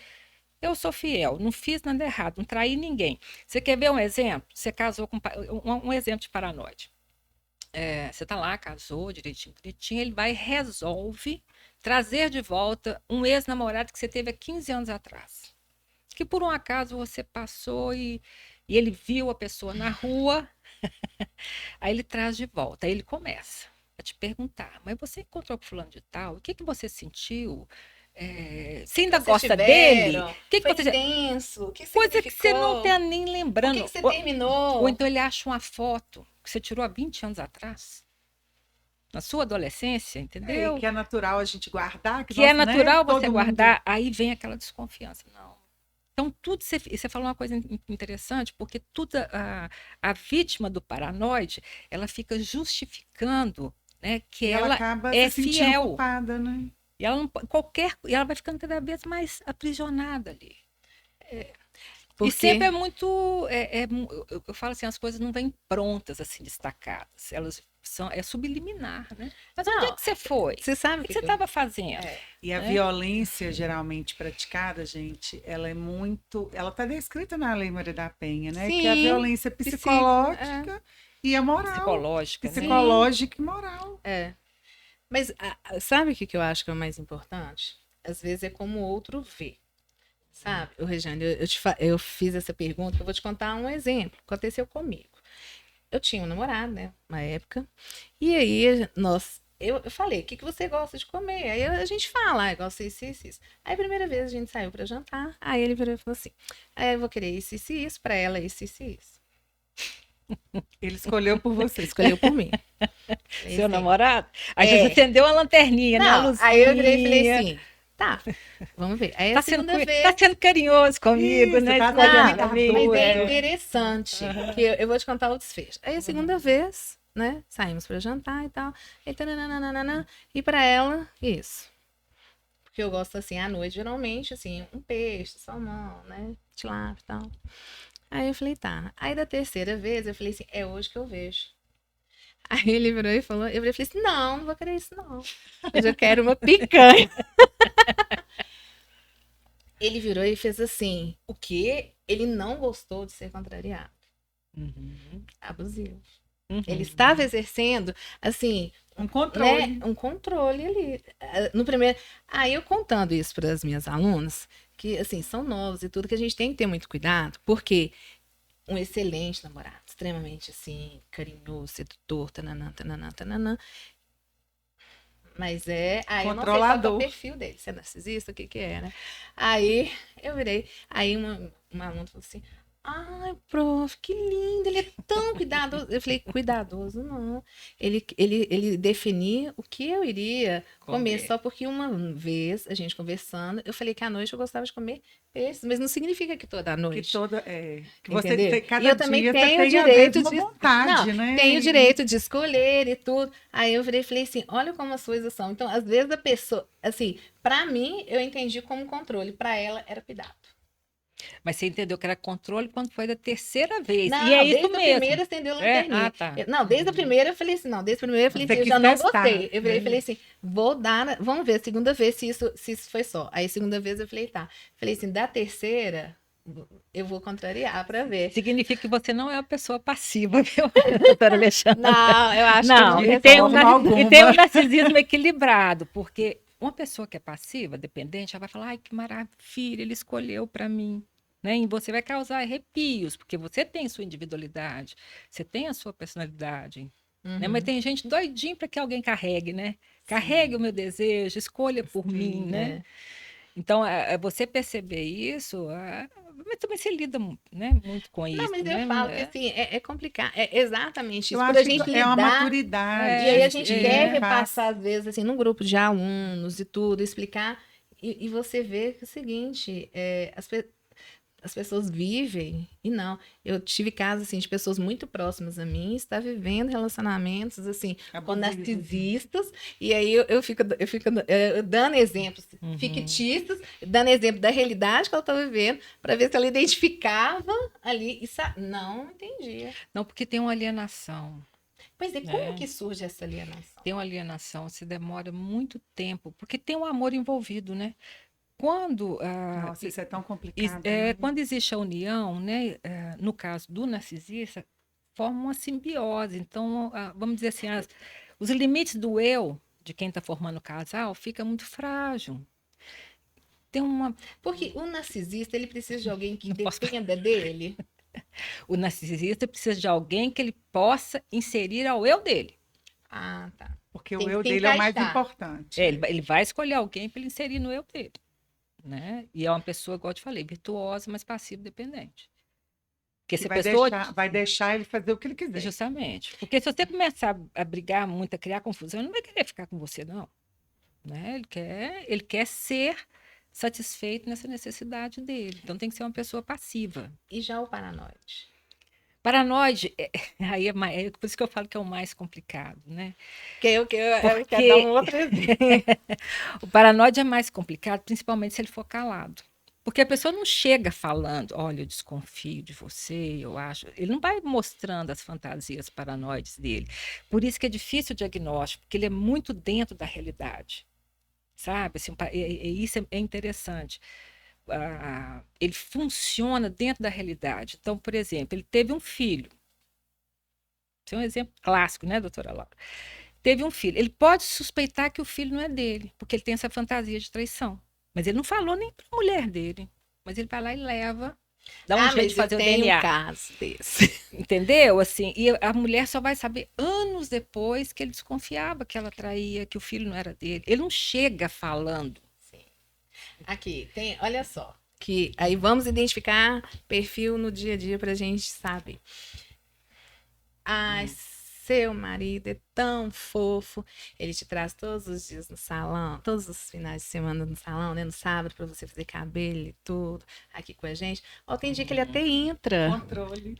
eu sou fiel, não fiz nada errado, não traí ninguém. Você quer ver um exemplo? Você casou com um exemplo de paranoide. Você está lá, casou direitinho, bonitinho, ele vai e resolve trazer de volta um ex-namorado que você teve há 15 anos atrás. Que por um acaso você passou e ele viu a pessoa na rua, aí ele traz de volta, aí ele começa a te perguntar: mas você encontrou com fulano de tal? O que você sentiu? Você ainda gosta dele? O que Foi você... tenso? O que Coisa que você não significou? está nem lembrando. Por que você terminou? Ou então ele acha uma foto que você tirou há 20 anos atrás, na sua adolescência, E entendeu? que é natural a gente guardar. Que é nós, né, natural todo você mundo- guardar, aí vem aquela desconfiança. Não. Então, tudo você falou uma coisa interessante, porque a vítima do paranoide, ela fica justificando, né, que E ela ela acaba é se sentindo fiel. culpada, né? E ela não, e ela vai ficando cada vez mais aprisionada ali. E Porque sempre é muito. Eu falo assim: as coisas não vêm prontas, assim, destacadas. Elas é subliminar, né? Mas onde é Não, que você foi? você sabe O que você estava fazendo? E a né? violência geralmente praticada, gente, ela é muito. Ela está descrita na Lei Maria da Penha, né? Que é a Sim, violência psicológica e a moral. Psicológica, né? Psicológica e moral. é. Mas sabe o que eu acho que é o mais importante? Às vezes é como o outro vê. Sabe, Regiane, eu fiz essa pergunta, eu vou te contar um exemplo. Aconteceu comigo. Eu tinha um namorado, né, uma época, e aí eu falei: o que você gosta de comer? Aí a gente fala: eu gosto disso, isso, isso. Aí a primeira vez a gente saiu para jantar, aí ele virou e falou assim: eu vou querer isso, para ela, isso, isso. Ele escolheu por você. Escolheu por mim. Falei Seu assim, namorado? Aí já acendeu a lanterninha, né? A não, luzinha. aí eu virei e falei assim: tá, vamos ver. Aí a Tá segunda vez. tá sendo carinhoso comigo, Isso, né? tá Escolhendo dando comigo. Mas é é. interessante, que eu vou te contar o desfecho. Aí a segunda vez, né, saímos para jantar e tal, e para ela, isso. Porque eu gosto assim, à noite, geralmente, assim, um peixe, salmão, né, tilápia e tal. Aí eu falei: tá. Aí da terceira vez, eu falei assim: é hoje que eu vejo. Aí ele virou e falou, eu falei assim: não vou querer isso não. Hoje eu quero uma picanha. Ele virou e fez assim: o quê? Ele não gostou de ser contrariado. Uhum, Abusivo. uhum. Ele estava exercendo, assim, Um controle. né, um controle ali. No primeiro. Aí eu contando isso para as minhas alunas, que assim, são novos e tudo, que a gente tem que ter muito cuidado, porque um excelente namorado, extremamente assim, carinhoso, sedutor, tananã, tananã, tananã. Mas aí eu não sei qual que é o Controlador. perfil dele, se é narcisista, o que que é, né? Aí eu virei, aí uma aluna falou assim: ai, prof, que lindo, ele é tão cuidadoso. Eu falei: cuidadoso não. Ele definia o que eu iria comer, só porque uma vez, a gente conversando, eu falei que à noite eu gostava de comer peixes, mas não significa que toda noite. Que toda. Que você Entendeu? tem, cada E eu também dia tenho você o tem direito a mesma de. vontade, Não, né? tenho o direito de escolher e tudo. Aí eu virei e falei assim: olha como as coisas são. Então, às vezes a pessoa, assim, pra mim, eu entendi como controle, pra ela era cuidado. Mas você entendeu que era controle quando foi da terceira vez. Não, E é isso desde a mesmo. primeira acendeu a É? lanterninha. Ah, tá. Não, desde a primeira eu falei assim, não, desde a primeira eu falei Você assim, eu quis já não testar, gostei. Eu né? falei assim, vou dar, vamos ver a segunda vez se isso foi só. Aí a segunda vez eu falei, tá. Falei assim, da terceira eu vou contrariar pra ver. Significa que você não é uma pessoa passiva, viu, doutora Alexandra? Não, eu acho que Não, não e tem forma alguma. e tem um narcisismo equilibrado, porque uma pessoa que é passiva, dependente, ela vai falar, ai, que maravilha, ele escolheu para mim. Né? E você vai causar arrepios, porque você tem sua individualidade, você tem a sua personalidade. Né? Mas tem gente doidinha para que alguém carregue, né? Carregue o meu desejo, escolha por mim, né? É. Então, você perceber isso, mas também você lida, né, muito com Não, isso, mas eu né? falo que assim, é complicado. É exatamente Eu isso. Por a acho gente que é uma lidar. maturidade. E aí a gente quer que faz- repassar, às vezes, assim, num grupo de alunos e tudo, explicar. E você vê que é o seguinte, as pessoas vivem e não. Eu tive casos assim de pessoas muito próximas a mim, está vivendo relacionamentos assim com Abusivos. narcisistas, e aí eu fico dando exemplos fictícios, dando exemplo da realidade que ela está vivendo, para ver se ela identificava ali e não entendia. Não, porque tem uma alienação. Pois é, como que surge essa alienação? Tem uma alienação, se demora muito tempo, porque tem um amor envolvido, né? Quando, Nossa, isso é tão complicado. né? quando existe a união, né, no caso do narcisista, forma uma simbiose. Então, vamos dizer assim, os limites do eu, de quem está formando o casal, fica muito frágil. Tem uma. Porque o narcisista, ele precisa de alguém que Não posso- dependa dele. O narcisista precisa de alguém que ele possa inserir ao eu dele. Ah, tá. Porque Tem o que eu se dele é o mais encaixar. importante. Ele vai escolher alguém para ele inserir no eu dele. Né? E é uma pessoa, igual eu te falei, virtuosa, mas passivo-dependente. Porque Que se a pessoa. vai deixar ele fazer o que ele quiser. Justamente. Porque se você começar a brigar muito, a criar confusão, ele não vai querer ficar com você, não. Né? Ele quer ser satisfeito nessa necessidade dele. Então tem que ser uma pessoa passiva. E já o paranoide? Paranoide, aí é por isso que eu falo que é o mais complicado, né? Eu Porque- quero dar um outro exemplo. O paranoide é mais complicado, principalmente se ele for calado. Porque a pessoa não chega falando, olha, eu desconfio de você, eu acho. Ele não vai mostrando as fantasias paranoides dele. Por isso que é difícil o diagnóstico, porque ele é muito dentro da realidade. Sabe? Assim, isso é interessante. Ele funciona dentro da realidade. Então, por exemplo, ele teve um filho. Esse é um exemplo clássico, né, doutora Laura? Teve um filho. Ele pode suspeitar que o filho não é dele, porque ele tem essa fantasia de traição. Mas ele não falou nem para a mulher dele. Mas ele vai lá e leva, dá um jeito de fazer o DNA. Um caso desse. Entendeu? Assim, e a mulher só vai saber anos depois que ele desconfiava que ela traía, que o filho não era dele. Ele não chega falando. Sim. Aqui, olha só. Que aí vamos identificar perfil no dia a dia para a gente saber. Ai, seu marido é tão fofo. Ele te traz todos os dias no salão, todos os finais de semana no salão, né? No sábado, para você fazer cabelo e tudo, aqui com a gente. Ó, tem dia que ele até entra. Controle.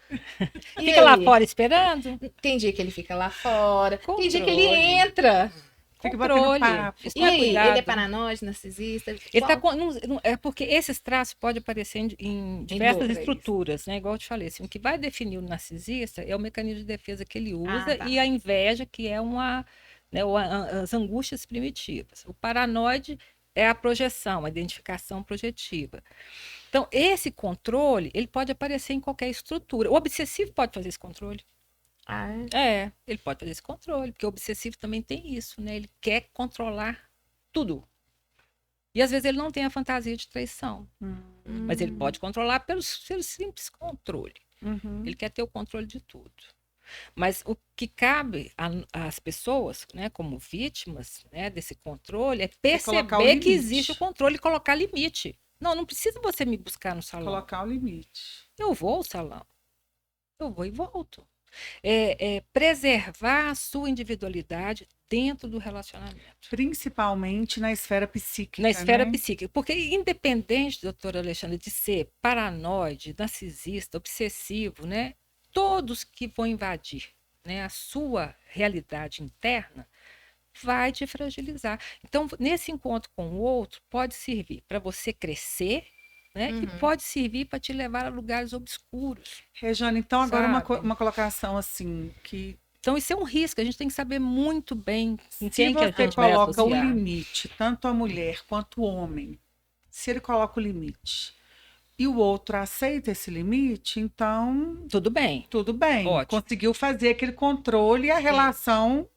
E Fica lá aí? fora esperando. Tem dia que ele fica lá fora. Tem dia que ele Controle. entra. Fica Controle. batendo papo. Isso E toma aí? cuidado. Ele é paranoide, narcisista? Ele tá Qual? é porque esses traços podem aparecer em diversas outras. estruturas, né? Igual eu te falei, assim, o que vai definir o narcisista é o mecanismo de defesa que ele usa tá. e a inveja, que é as angústias primitivas. O paranoide é a projeção, a identificação projetiva. Então, esse controle, ele pode aparecer em qualquer estrutura. O obsessivo pode fazer esse controle. Ah, é? Ele pode fazer esse controle, porque o obsessivo também tem isso, né? Ele quer controlar tudo. E às vezes ele não tem a fantasia de traição, mas ele pode controlar pelo simples controle. Uhum. Ele quer ter o controle de tudo. Mas o que cabe às pessoas, né, como vítimas, né, desse controle, é colocar o perceber que limite. existe o controle e colocar limite. Não precisa você me buscar no salão. Colocar o limite. Eu vou ao salão. Eu vou e volto. Preservar a sua individualidade dentro do relacionamento. Principalmente na esfera psíquica. Na esfera né? psíquica. Porque independente, doutora Alexandra, de ser paranoide, narcisista, obsessivo, né? Todos que vão invadir, né, a sua realidade interna vai te fragilizar. Então, nesse encontro com o outro, pode servir para você crescer, né? Que pode servir para te levar a lugares obscuros. Rejane, então agora Sabe? uma colocação assim, que Então, isso é um risco, a gente tem que saber muito bem em se quem que a você gente vai coloca o associar. limite, tanto a mulher quanto o homem, se ele coloca o limite e o outro aceita esse limite, então Tudo bem, tudo bem. ótimo. Conseguiu fazer aquele controle e a relação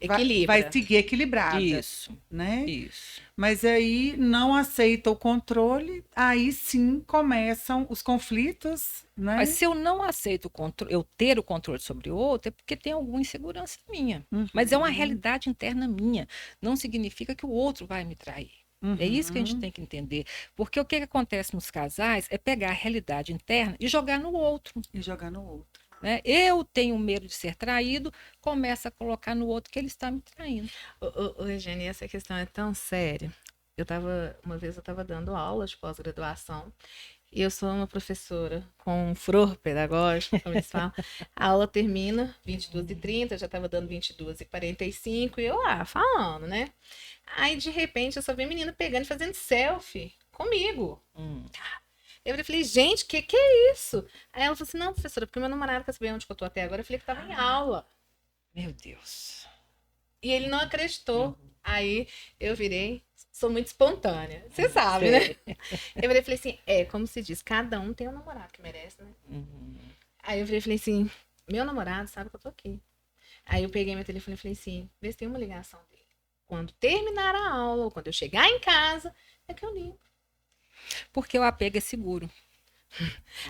vai Equilibra. seguir equilibrada, Isso, né? isso. Mas aí não aceita o controle, aí sim começam os conflitos, né? Mas se eu não aceito o controle, eu ter o controle sobre o outro, é porque tem alguma insegurança minha. Mas é uma realidade interna minha. Não significa que o outro vai me trair. É isso que a gente tem que entender. Porque o que acontece nos casais é pegar a realidade interna e jogar no outro. E jogar no outro. Né? Eu tenho medo de ser traído, começa a colocar no outro que ele está me traindo. Eugênia, essa questão é tão séria. Uma vez eu estava dando aula de pós-graduação e eu sou uma professora com um furor pedagógico, como eles falam. A aula termina 22h30, eu já estava dando 22h45 e eu lá falando, né? Aí, de repente, eu só vi a menina pegando e fazendo selfie comigo. Eu falei, gente, que é isso? Aí ela falou assim, não, professora, porque meu namorado quer saber onde que eu tô até agora. Eu falei que tava em aula. Meu Deus. E ele não acreditou. Aí eu virei, sou muito espontânea. Você sabe, né? Eu virei e falei assim, como se diz, cada um tem um namorado que merece, né? Aí eu virei e falei assim, meu namorado sabe que eu tô aqui. Aí eu peguei meu telefone e falei assim, vê se tem uma ligação dele. Quando terminar a aula, ou quando eu chegar em casa, é que eu ligo. Porque o apego é seguro.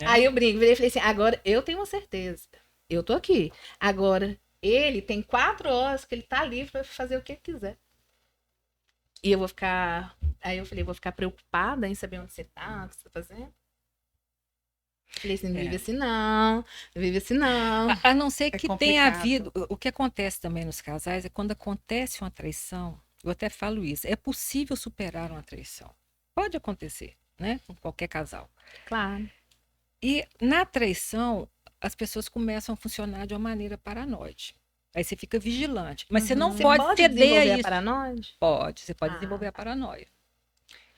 Aí eu brinco, virei e falei assim, agora eu tenho uma certeza, eu tô aqui. Agora, ele tem 4 horas que ele tá livre para fazer o que ele quiser. E eu vou ficar, aí eu falei, vou ficar preocupada em saber onde você tá, o que você tá fazendo. Falei assim, não vive assim não, não vive assim não. A não ser que tenha complicado. havido. O que acontece também nos casais é quando acontece uma traição, eu até falo isso, é possível superar uma traição. Pode acontecer, né? Com qualquer casal. Claro. E na traição, as pessoas começam a funcionar de uma maneira paranoide. Aí você fica vigilante. Mas você não Você pode pode ceder a desenvolver a isso. paranoia? Pode, você pode Ah. desenvolver a paranoia.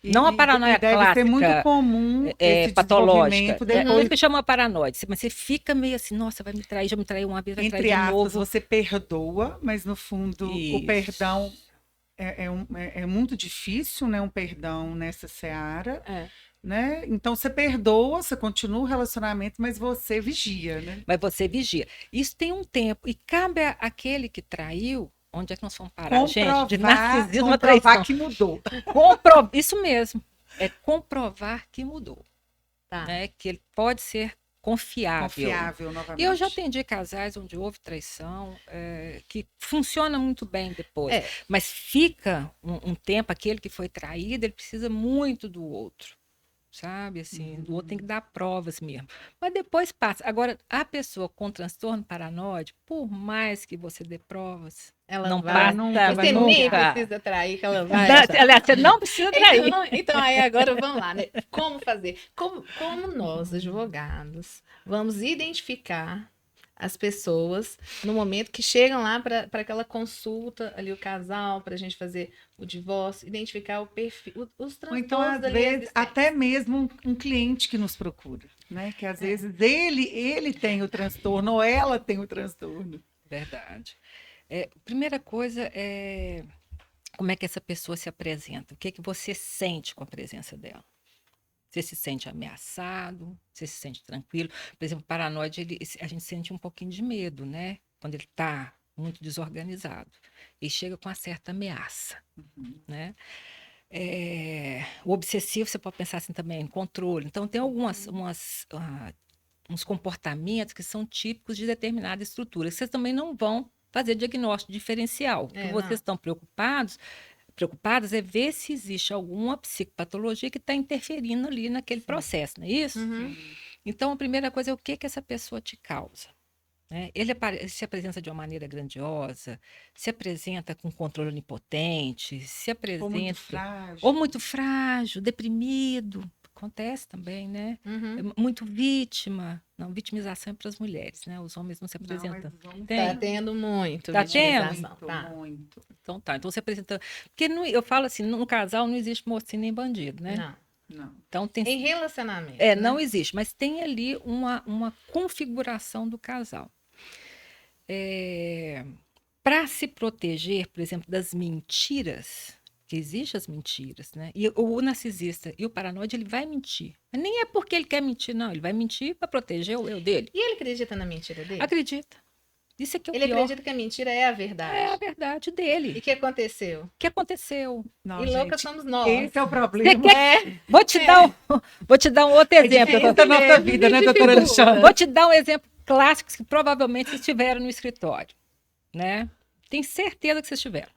E- Não a e- paranoia e deve clássica, ser muito comum esse patológica. desenvolvimento Por depois, isso que chama paranoide. Mas você fica meio assim, nossa, vai me trair, já me traiu uma vez, vai me trair entre de aspas, novo. você perdoa, mas no fundo o Isso. perdão é muito difícil, né? Um perdão nessa seara, É. né? Então você perdoa, você continua o relacionamento, mas você vigia, né? Mas você vigia. Isso tem um tempo. E cabe àquele que traiu, onde é que nós vamos parar, gente? De narcisismo a traição. Comprovar que mudou. Isso mesmo. É comprovar que mudou. Tá. Né? Que ele pode ser confiável. Confiável novamente. E eu já atendi casais onde houve traição, que funciona muito bem depois. É. Mas fica um tempo, aquele que foi traído, ele precisa muito do outro. Sabe, assim, o outro tem que dar provas mesmo. Mas depois passa. Agora, a pessoa com transtorno paranoide, por mais que você dê provas, Ela não vai, passa, nunca, Você nunca. nem precisa trair, que ela vai. Aliás, você não precisa trair. Então, aí agora vamos lá, né? Como fazer? Como nós, advogados, vamos identificar as pessoas no momento que chegam lá para aquela consulta ali, o casal, para a gente fazer o divórcio, identificar o perfil, os Ou então, transtornos às ali vezes, existentes. até mesmo um cliente que nos procura, né? Que às vezes ele tem o transtorno ou ela tem o transtorno. Verdade. Primeira coisa é como é que essa pessoa se apresenta. O que é que você sente com a presença dela? Você se sente ameaçado? Você se sente tranquilo? Por exemplo, o paranoide, a gente sente um pouquinho de medo, né? Quando ele está muito desorganizado. E chega com uma certa ameaça, né? O obsessivo, você pode pensar assim também, em controle. Então, tem uns comportamentos que são típicos de determinada estrutura. Vocês também não vão fazer diagnóstico diferencial. O que vocês estão preocupadas é ver se existe alguma psicopatologia que está interferindo ali naquele processo, não é isso? Então, a primeira coisa é o que essa pessoa te causa. Né? Ele se apresenta de uma maneira grandiosa, se apresenta com controle onipotente, se apresenta... Ou muito frágil, deprimido. Acontece também, né? Muito vítima. Não, vitimização é para as mulheres, né? Os homens não se apresentam. Tá tendo muito. Tá tendo? Muito. Então tá. Então você apresenta. Porque eu falo assim, no casal não existe mocinho nem bandido, né? Não. Não. Então tem Em relacionamento. né? não existe, mas tem ali uma configuração do casal. Para se proteger, por exemplo, das mentiras, que existem as mentiras, né? E o narcisista e o paranoide, ele vai mentir. Mas nem é porque ele quer mentir, não. Ele vai mentir para proteger o eu dele. E ele acredita na mentira dele? Acredita. Isso é que é o Ele pior. acredita que a mentira é a verdade. É a verdade E dele. o que aconteceu? O que aconteceu? Não, E louca gente, somos nós. esse é o Você problema. quer... Vou te dar um outro exemplo. É da nossa vida, né, doutora Alexandra? Vou te dar um exemplo clássico que provavelmente vocês tiveram no escritório, né? Tenho certeza que vocês tiveram.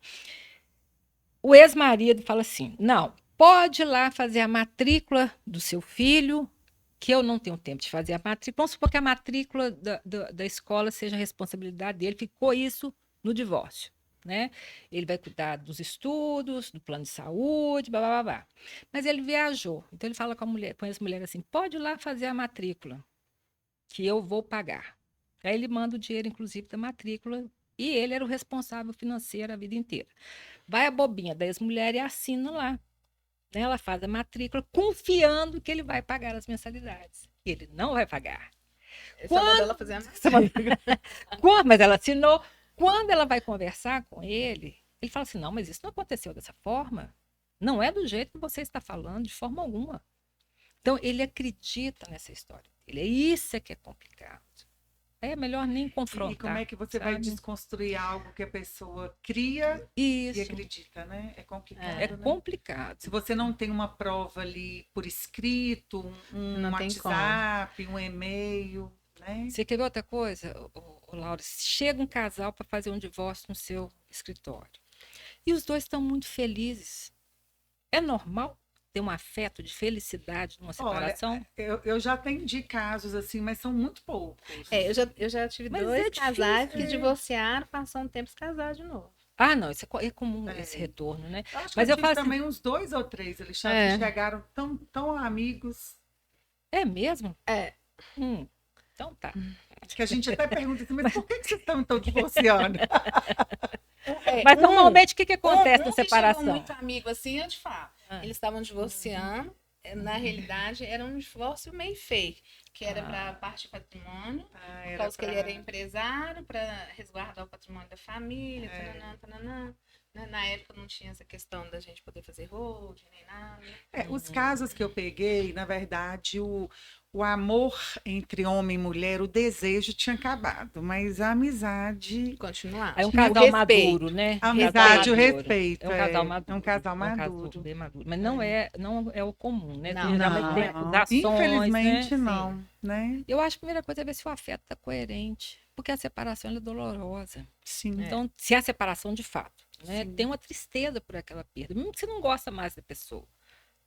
O ex-marido fala assim: não, pode ir lá fazer a matrícula do seu filho, que eu não tenho tempo de fazer a matrícula. Vamos supor que a matrícula da escola seja a responsabilidade dele, ficou isso no divórcio, né? Ele vai cuidar dos estudos, do plano de saúde, blá, blá, blá, blá. Mas ele viajou, então ele fala com a mulher, com essa mulher assim: pode ir lá fazer a matrícula, que eu vou pagar. Aí ele manda o dinheiro, inclusive, da matrícula, e ele era o responsável financeiro a vida inteira. Vai a bobinha da ex-mulher e assina lá. Né? Ela faz a matrícula confiando que ele vai pagar as mensalidades. Ele não vai pagar. Quando ela fazer Mas ela assinou. Quando ela vai conversar com ele, ele fala assim: não, mas isso não aconteceu dessa forma. Não é do jeito que você está falando, de forma alguma. Então, ele acredita nessa história. Isso é que é complicado. É melhor nem confrontar. E como é que você vai sabe? desconstruir algo que a pessoa cria Isso. e acredita, né? É complicado, É né? complicado. Se você não tem uma prova ali por escrito, um Não tem WhatsApp, um e-mail, né? Você quer ver outra coisa, Laura? Chega um casal para fazer um divórcio no seu escritório. E os dois estão muito felizes. É normal ter um afeto de felicidade numa separação? Eu já atendi casos assim, mas são muito poucos. Eu já tive Mas dois é difícil, casais que né? divorciaram, passou um tempo se casaram de novo. Ah, não, isso é comum, É. esse retorno, né? Eu acho Mas que eu eu tive falo assim, também uns 2 ou 3, Alexandre, É. que chegaram tão amigos, é mesmo? É. Então tá. que a gente até pergunta assim, mas por que vocês estão divorciando? Mas normalmente o que acontece na que chegou separação? muito amigo assim, eu te falo. Eles estavam divorciando. Na realidade, era um divórcio meio fake, que era para parte de patrimônio, por causa que ele era empresário, para resguardar o patrimônio da família, tananã. Na época não tinha essa questão da gente poder fazer holding, nem nada. Os casos que eu peguei, na verdade, o amor entre homem e mulher, o desejo tinha acabado, mas a amizade... Continuar. É um O casal respeito. maduro, né? A Um casal amizade, o maduro. respeito. É um casal maduro. É um casal maduro. bem maduro. Mas não é o comum, né? Não, Geralmente tem acusações, infelizmente né? não, né? Eu acho que a primeira coisa é ver se o afeto está coerente, porque a separação ela é dolorosa. Sim. Então, se é a separação de fato, né? Sim. Tem uma tristeza por aquela perda, mesmo que você não gosta mais da pessoa,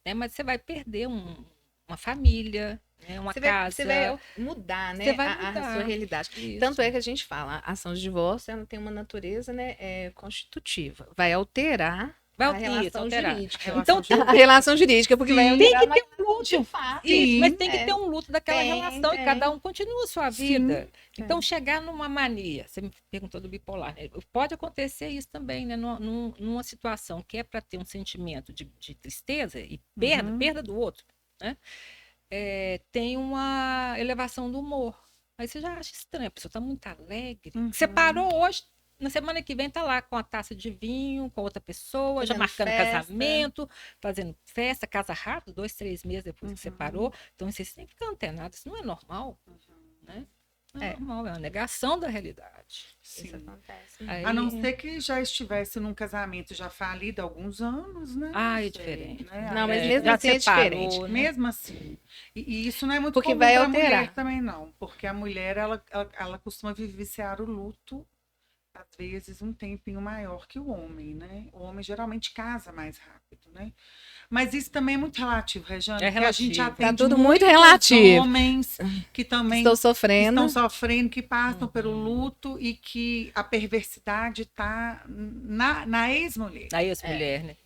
né? Mas você vai perder uma família, né? Uma casa. Você vai mudar, né? Você vai a mudar. sua realidade. Isso. Tanto é que a gente fala, a ação de divórcio ela tem uma natureza, né, constitutiva. Vai alterar a relação alterar. jurídica. Então, A relação jurídica, porque vai tem alterar que ter um luto. de fato. Isso, mas Sim, tem que ter um luto daquela Tem, relação e tem. cada um continua a sua vida. Sim, Então, chegar numa mania, você me perguntou do bipolar, né? Pode acontecer isso também, né? Numa situação que é para ter um sentimento de tristeza e perda do outro, né? Tem uma elevação do humor. Aí você já acha estranho, a pessoa está muito alegre. Separou hoje, na semana que vem tá lá com a taça de vinho, com outra pessoa, já Fazendo marcando festa. casamento, fazendo festa, casa rápido, 2, 3 meses depois que separou. Então, vocês têm que ficar antenados. Isso não é normal, né? Não é normal, é uma negação da realidade. Isso sim. acontece. Aí- A não ser que já estivesse num casamento já falido há alguns anos, né? Ah, é Sei, diferente. né? Não, mas Aí, mesmo já assim é separou, diferente. né? mesmo assim. E isso não é muito Porque comum vai pra alterar. mulher também, não. Porque a mulher, ela costuma vivenciar o luto, às vezes, um tempinho maior que o homem, né? O homem geralmente casa mais rápido, né? Mas isso também é muito relativo, Rejane. É porque a gente relativo. atende Tá tudo muito muitos relativo. homens que também Estou sofrendo. estão sofrendo, que passam pelo luto e que a perversidade está na ex-mulher. Aí essa mulher, né?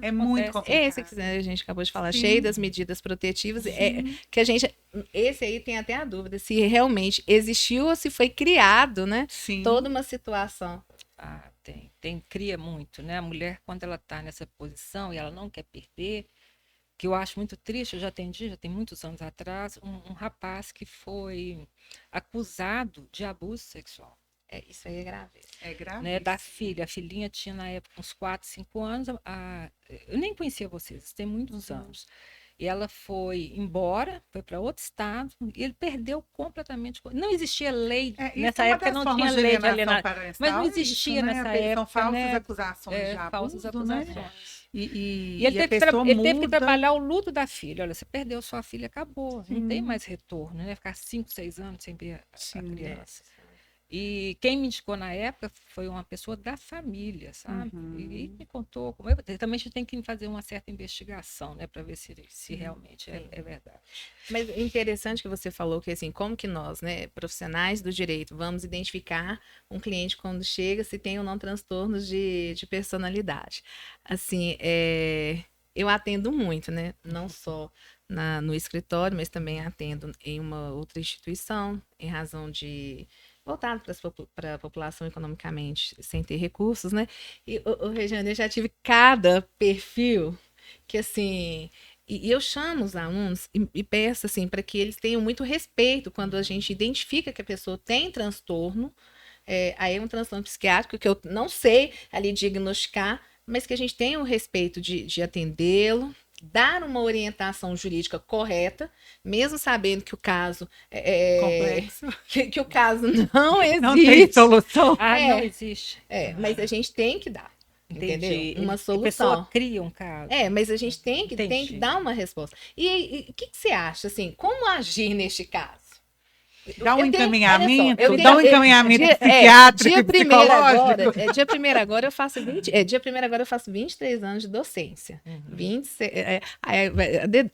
É muito Acontece. complicado. Esse que a gente acabou de falar, Sim. cheio das medidas protetivas, que a gente, esse aí tem até a dúvida se realmente existiu ou se foi criado, né? Sim. Toda uma situação. Ah, cria muito, né? A mulher, quando ela está nessa posição e ela não quer perder, que eu acho muito triste, eu já atendi, já tem muitos anos atrás, um rapaz que foi acusado de abuso sexual. Isso aí é grave. É grave. Né, da filha. A filhinha tinha, na época, uns 4, 5 anos. Eu nem conhecia vocês, tem muitos anos. E ela foi embora, foi para outro estado, e ele perdeu completamente. Não existia lei. Nessa época não tinha lei de alienação. Mas não existia nessa época. São falsas acusações de abuso, falsas acusações. Né? E ele teve que trabalhar o luto da filha. Olha, você perdeu sua filha, acabou. Não tem mais retorno, né? Ficar 5, 6 anos sem ver a criança. E quem me indicou na época foi uma pessoa da família, sabe? E me contou. Também a gente tem que fazer uma certa investigação, né? Para ver se realmente é verdade. Mas é interessante que você falou que, assim, como que nós, né, profissionais do direito, vamos identificar um cliente quando chega, se tem ou não transtornos de personalidade. Assim, eu atendo muito, né? Não só no escritório, mas também atendo em uma outra instituição, em razão de... voltado para a população economicamente sem ter recursos, né? E, Regiane, eu já tive cada perfil que, assim... E eu chamo os alunos e peço, assim, para que eles tenham muito respeito quando a gente identifica que a pessoa tem transtorno, aí é um transtorno psiquiátrico que eu não sei ali diagnosticar, mas que a gente tenha o respeito de atendê-lo, dar uma orientação jurídica correta, mesmo sabendo que o caso complexo, que o caso não existe. Não tem solução. Não existe. Mas a gente tem que dar. Entendeu? Uma solução. A pessoa cria um caso. Mas a gente tem que dar uma resposta. E o que você acha, assim, como agir neste caso? Dá um encaminhamento, psiquiátrico e psicológico. Dia 1º agora eu faço 23 anos de docência. 26,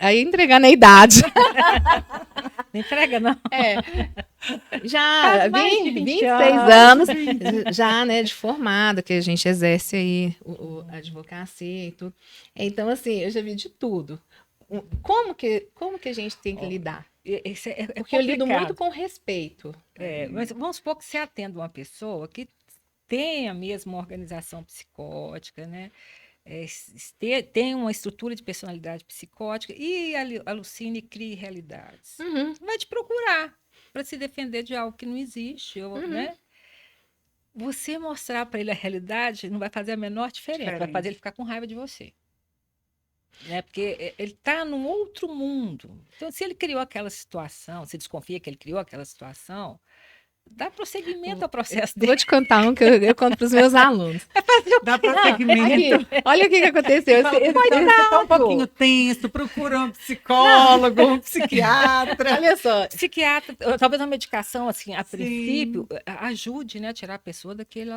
aí entregando a idade. Não entrega, não. Já 26 anos, já, né, de formada, que a gente exerce aí a advocacia e tudo. Então, assim, eu já vi de tudo. Como que a gente tem que lidar? Porque eu lido muito com respeito. Mas vamos supor que você atenda uma pessoa que tem a mesma organização psicótica, né? Tem uma estrutura de personalidade psicótica e alucina e cria realidades. Vai te procurar para se defender de algo que não existe, né? Você mostrar para ele a realidade não vai fazer a menor diferença, vai fazer ele ficar com raiva de você. Né? Porque ele está num outro mundo. Então, se ele criou aquela situação, se desconfia que ele criou aquela situação, dá prosseguimento ao processo dele. Vou te contar um que eu conto para os meus alunos. Dá prosseguimento. Aqui, olha o que aconteceu. Você está um pouquinho tenso, procura um psicólogo, um psiquiatra. Olha só, psiquiatra, talvez uma medicação, assim, a princípio, ajude, né, a tirar a pessoa daquele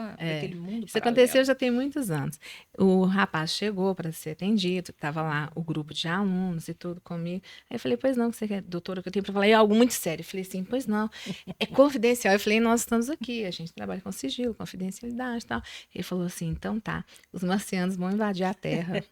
mundo. Isso aconteceu já tem muitos anos. O rapaz chegou para ser atendido, estava lá o grupo de alunos e tudo comigo. Aí eu falei, pois não, que você quer, doutora, que eu tenho para falar? É algo muito sério. Eu falei assim, pois não, é confidencial. Eu falei, nós estamos aqui, a gente trabalha com sigilo, confidencialidade e tal. Ele falou assim, então tá, os marcianos vão invadir a Terra.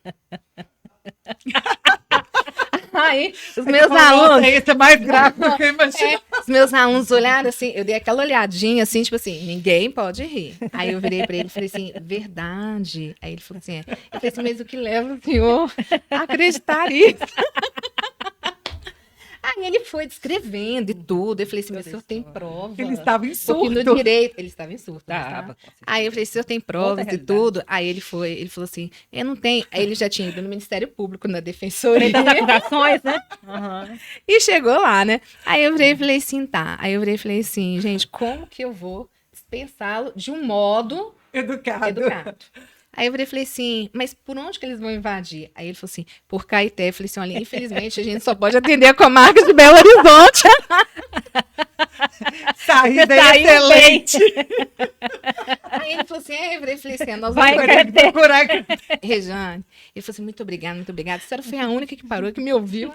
Aí, os meus alunos... Isso é mais grave do que eu imaginei. Os meus alunos olharam assim, eu dei aquela olhadinha assim, tipo assim, ninguém pode rir. Aí eu virei para ele e falei assim, verdade. Aí ele falou assim, eu falei assim, mas o que leva o senhor a acreditar nisso? Aí ele foi descrevendo e tudo. Eu falei assim, mas o senhor tem prova? Ele estava em surto. Porque no direito... Ele estava em surto. Aí eu falei, o senhor tem provas e tudo? Aí ele falou assim, eu não tenho. Aí ele já tinha ido no Ministério Público, na Defensoria. Das acusações, né? E chegou lá, né? Aí eu virei e falei assim, tá. Aí eu virei e falei assim, gente, como que eu vou dispensá-lo de um modo educado? Aí eu falei assim, mas por onde que eles vão invadir? Aí ele falou assim, por Caeté. Eu falei assim, olha, infelizmente a gente só pode atender a comarca de Belo Horizonte. Saída excelente. Aí ele falou assim, eu falei assim, nós vamos procurar. Regiane, ele falou assim, muito obrigada, muito obrigada. A senhora foi a única que parou, que me ouviu.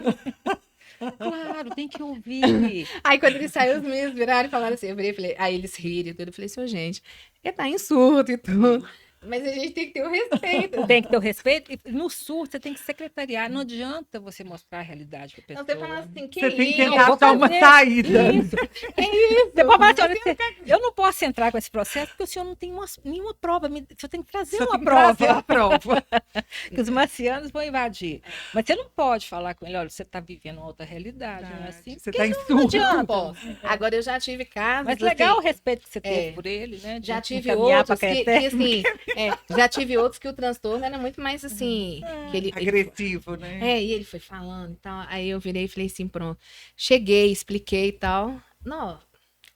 Claro, tem que ouvir. Aí quando ele saiu, os meninos viraram e falaram assim, falei, aí eles riram e tudo. Eu falei assim, gente, ele tá em surto e tudo. Mas a gente tem que ter o respeito. Tem que ter o respeito. E no surto, você tem que secretariar. Não adianta você mostrar a realidade para a Não, pessoa. você fala assim, que Você tem que isso? tentar vou dar uma fazer saída. Isso. É isso? Você pode falar assim, olha, eu não posso entrar com esse processo porque o senhor não tem nenhuma prova. O senhor tem que trazer Você uma tem que trazer prova a prova. que os marcianos vão invadir. Mas você não pode falar com ele, olha, você está vivendo uma outra realidade, não é assim? Você Porque está em não surto. adianta. Posso. Agora, eu já tive casos, Mas legal o assim, respeito que você teve é. por ele, né? de já tive encaminhar pra outros que Caeté. assim, já tive outros que o transtorno era muito mais assim, que ele Agressivo, né? e ele foi falando e tal, aí eu virei e falei assim, pronto, cheguei, expliquei e tal, não,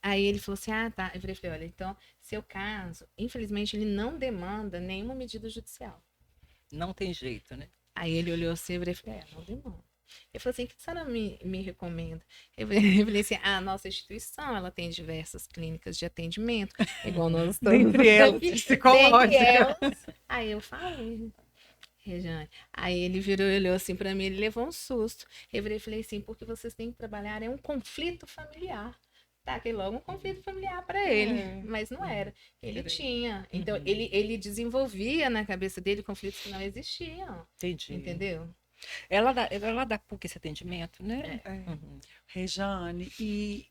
aí ele falou assim, ah, tá, eu virei e falei, olha, então, seu caso, infelizmente, ele não demanda nenhuma medida judicial. Não tem jeito, né? Aí ele olhou assim, eu virei e falei, não demanda. Ele falou assim, o que a senhora me recomenda? Eu falei assim, a nossa instituição, ela tem diversas clínicas de atendimento, igual nós estamos Dentre elas, aqui, psicológica. dentre elas. Aí eu falei, Rejane, aí ele virou e olhou assim pra mim, ele levou um susto. Eu virei e falei assim, porque vocês têm que trabalhar, é um conflito familiar. Taquei logo um conflito familiar para ele, mas não era. Ele tinha. Então, ele desenvolvia na cabeça dele conflitos que não existiam. Entendi. Entendeu? Ela dá PUC esse atendimento, né? Uhum. Rejane, e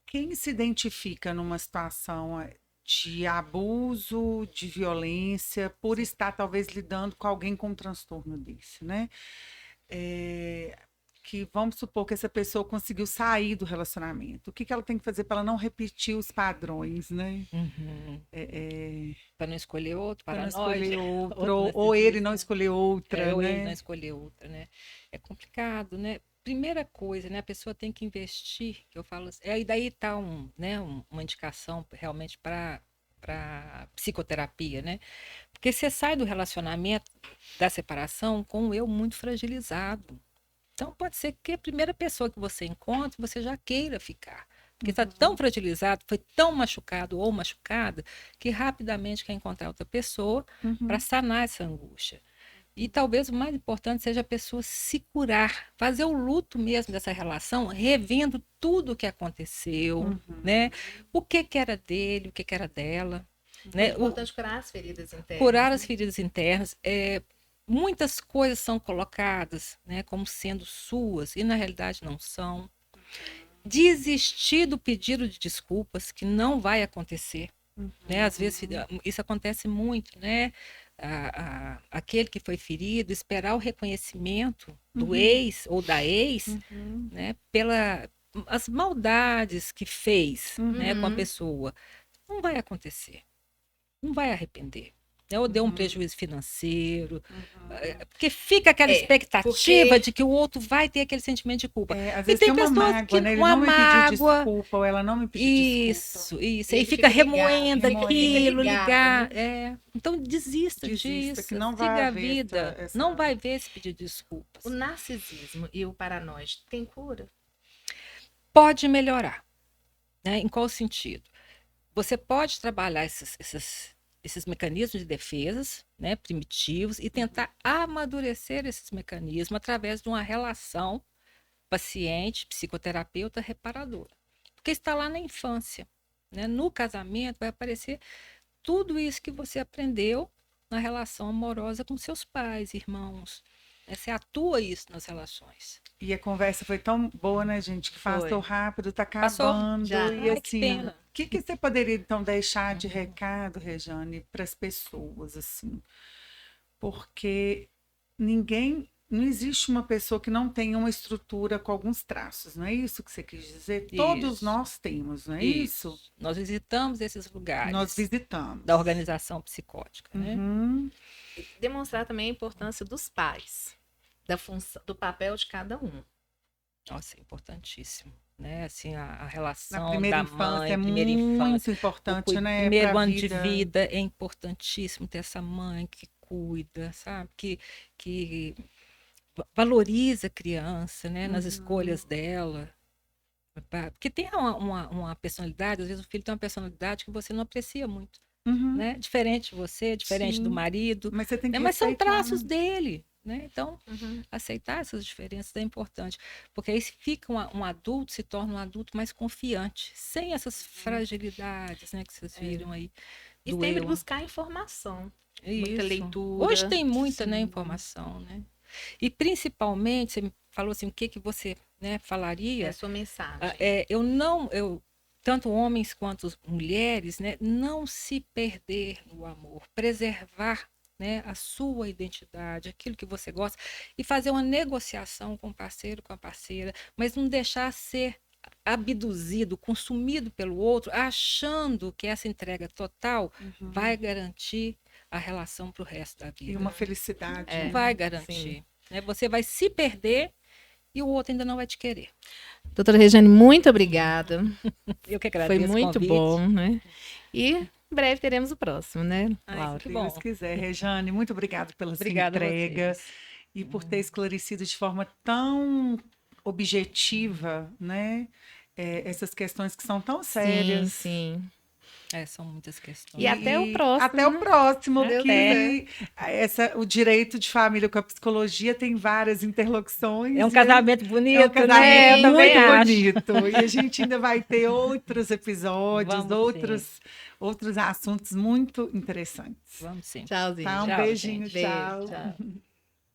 quem se identifica numa situação de abuso, de violência, por estar talvez lidando com alguém com um transtorno desse, né? Que vamos supor que essa pessoa conseguiu sair do relacionamento. O que ela tem que fazer para ela não repetir os padrões, né? Para não escolher outro, Para não paranoide. escolher outro, outro ou ele não narcisista. escolher outra, Ou né? ele não escolher outra, né? É complicado, né? Primeira coisa, né? A pessoa tem que investir, que eu falo assim, e daí tá uma indicação realmente para psicoterapia, né? Porque você sai do relacionamento, da separação, com o eu muito fragilizado. Então, pode ser que a primeira pessoa que você encontre, você já queira ficar. Porque está tão fragilizado, foi tão machucado ou machucada, que rapidamente quer encontrar outra pessoa para sanar essa angústia. E talvez o mais importante seja a pessoa se curar, fazer o luto mesmo dessa relação, revendo tudo o que aconteceu, né? O que era dele, o que era dela. É Né? importante curar as feridas internas. Curar as feridas internas. Muitas coisas são colocadas, né, como sendo suas e na realidade não são. Desistir do pedido de desculpas, que não vai acontecer. Né? Às vezes isso acontece muito, né? Aquele que foi ferido, esperar o reconhecimento do ex ou da ex, né, as maldades que fez, né, com a pessoa. Não vai acontecer. Não vai arrepender. Ou deu um prejuízo financeiro, porque fica aquela expectativa de que o outro vai ter aquele sentimento de culpa. Às vezes tem uma mágoa, né? Ele não me pediu desculpa, ou ela não me pediu desculpa. Isso. Aí fica remoendo aquilo, ligar. Então desista disso, que não siga vai a haver vida. Não vai ver esse pedido de desculpas. O narcisismo e o paranoide tem cura? Pode melhorar. Né? Em qual sentido? Você pode trabalhar esses mecanismos de defesas, né, primitivos, e tentar amadurecer esses mecanismos através de uma relação paciente, psicoterapeuta, reparadora. Porque está lá na infância. Né? No casamento vai aparecer tudo isso que você aprendeu na relação amorosa com seus pais, irmãos. Né? Você atua isso nas relações. E a conversa foi tão boa, né, gente? Que passou rápido, tá acabando. Já. E Ai, que assim, pena. o que você poderia, então, deixar de recado, Rejane, para as pessoas, assim? Porque não existe uma pessoa que não tenha uma estrutura com alguns traços, não é isso que você quis dizer? Todos Isso. nós temos, não é isso? Nós visitamos esses lugares. Nós visitamos. Da organização psicótica, né? Demonstrar também a importância dos pais, da função, do papel de cada um. Nossa, é importantíssimo. Né? Assim, a relação Na primeira da infância mãe, é primeira muito infância. importante, né? Primeiro pra ano de vida é importantíssimo ter essa mãe que cuida, sabe? Que valoriza a criança, né? Nas escolhas dela. Porque tem uma personalidade, às vezes o filho tem uma personalidade que você não aprecia muito. Né? Diferente de você, diferente do marido. Mas você tem que né? Mas são respeitar, traços né? dele. Né? Então, aceitar essas diferenças é importante. Porque aí se fica um adulto, se torna um adulto mais confiante, sem essas fragilidades, né, que vocês viram aí. E sempre buscar informação. muita Isso. leitura. Hoje tem muita, né, Sim. informação, né? E principalmente, você me falou assim, o que que você, né, É falaria? a sua mensagem. Tanto homens quanto mulheres, né, não se perder no amor, preservar, né, a sua identidade, aquilo que você gosta, e fazer uma negociação com o parceiro, com a parceira, mas não deixar ser abduzido, consumido pelo outro, achando que essa entrega total vai garantir a relação para o resto da E vida. uma felicidade. É. Não né? vai garantir. Né? Você vai se perder e o outro ainda não vai te querer. Doutora Regiane, muito obrigada. Eu que Foi agradeço o muito convite. bom, né? E em breve teremos o próximo, né, Ai, Laura? que Se bom. Deus quiser. Rejane, muito obrigada pela sua Obrigada a entrega vocês. e por ter esclarecido de forma tão objetiva, né? Essas questões que são tão Sim, sérias. sim. São muitas questões. E até o próximo, Até o né? próximo, Deus que o direito de família com a psicologia tem várias interlocuções. É um e casamento bonito, é um casamento né? Eu muito também acho. bonito. E a gente ainda vai ter outros episódios, Vamos outros assuntos muito interessantes. Vamos sim. Tchauzinho. Tá? Um Tchau, beijinho, gente. Beijo, tchau. tchau.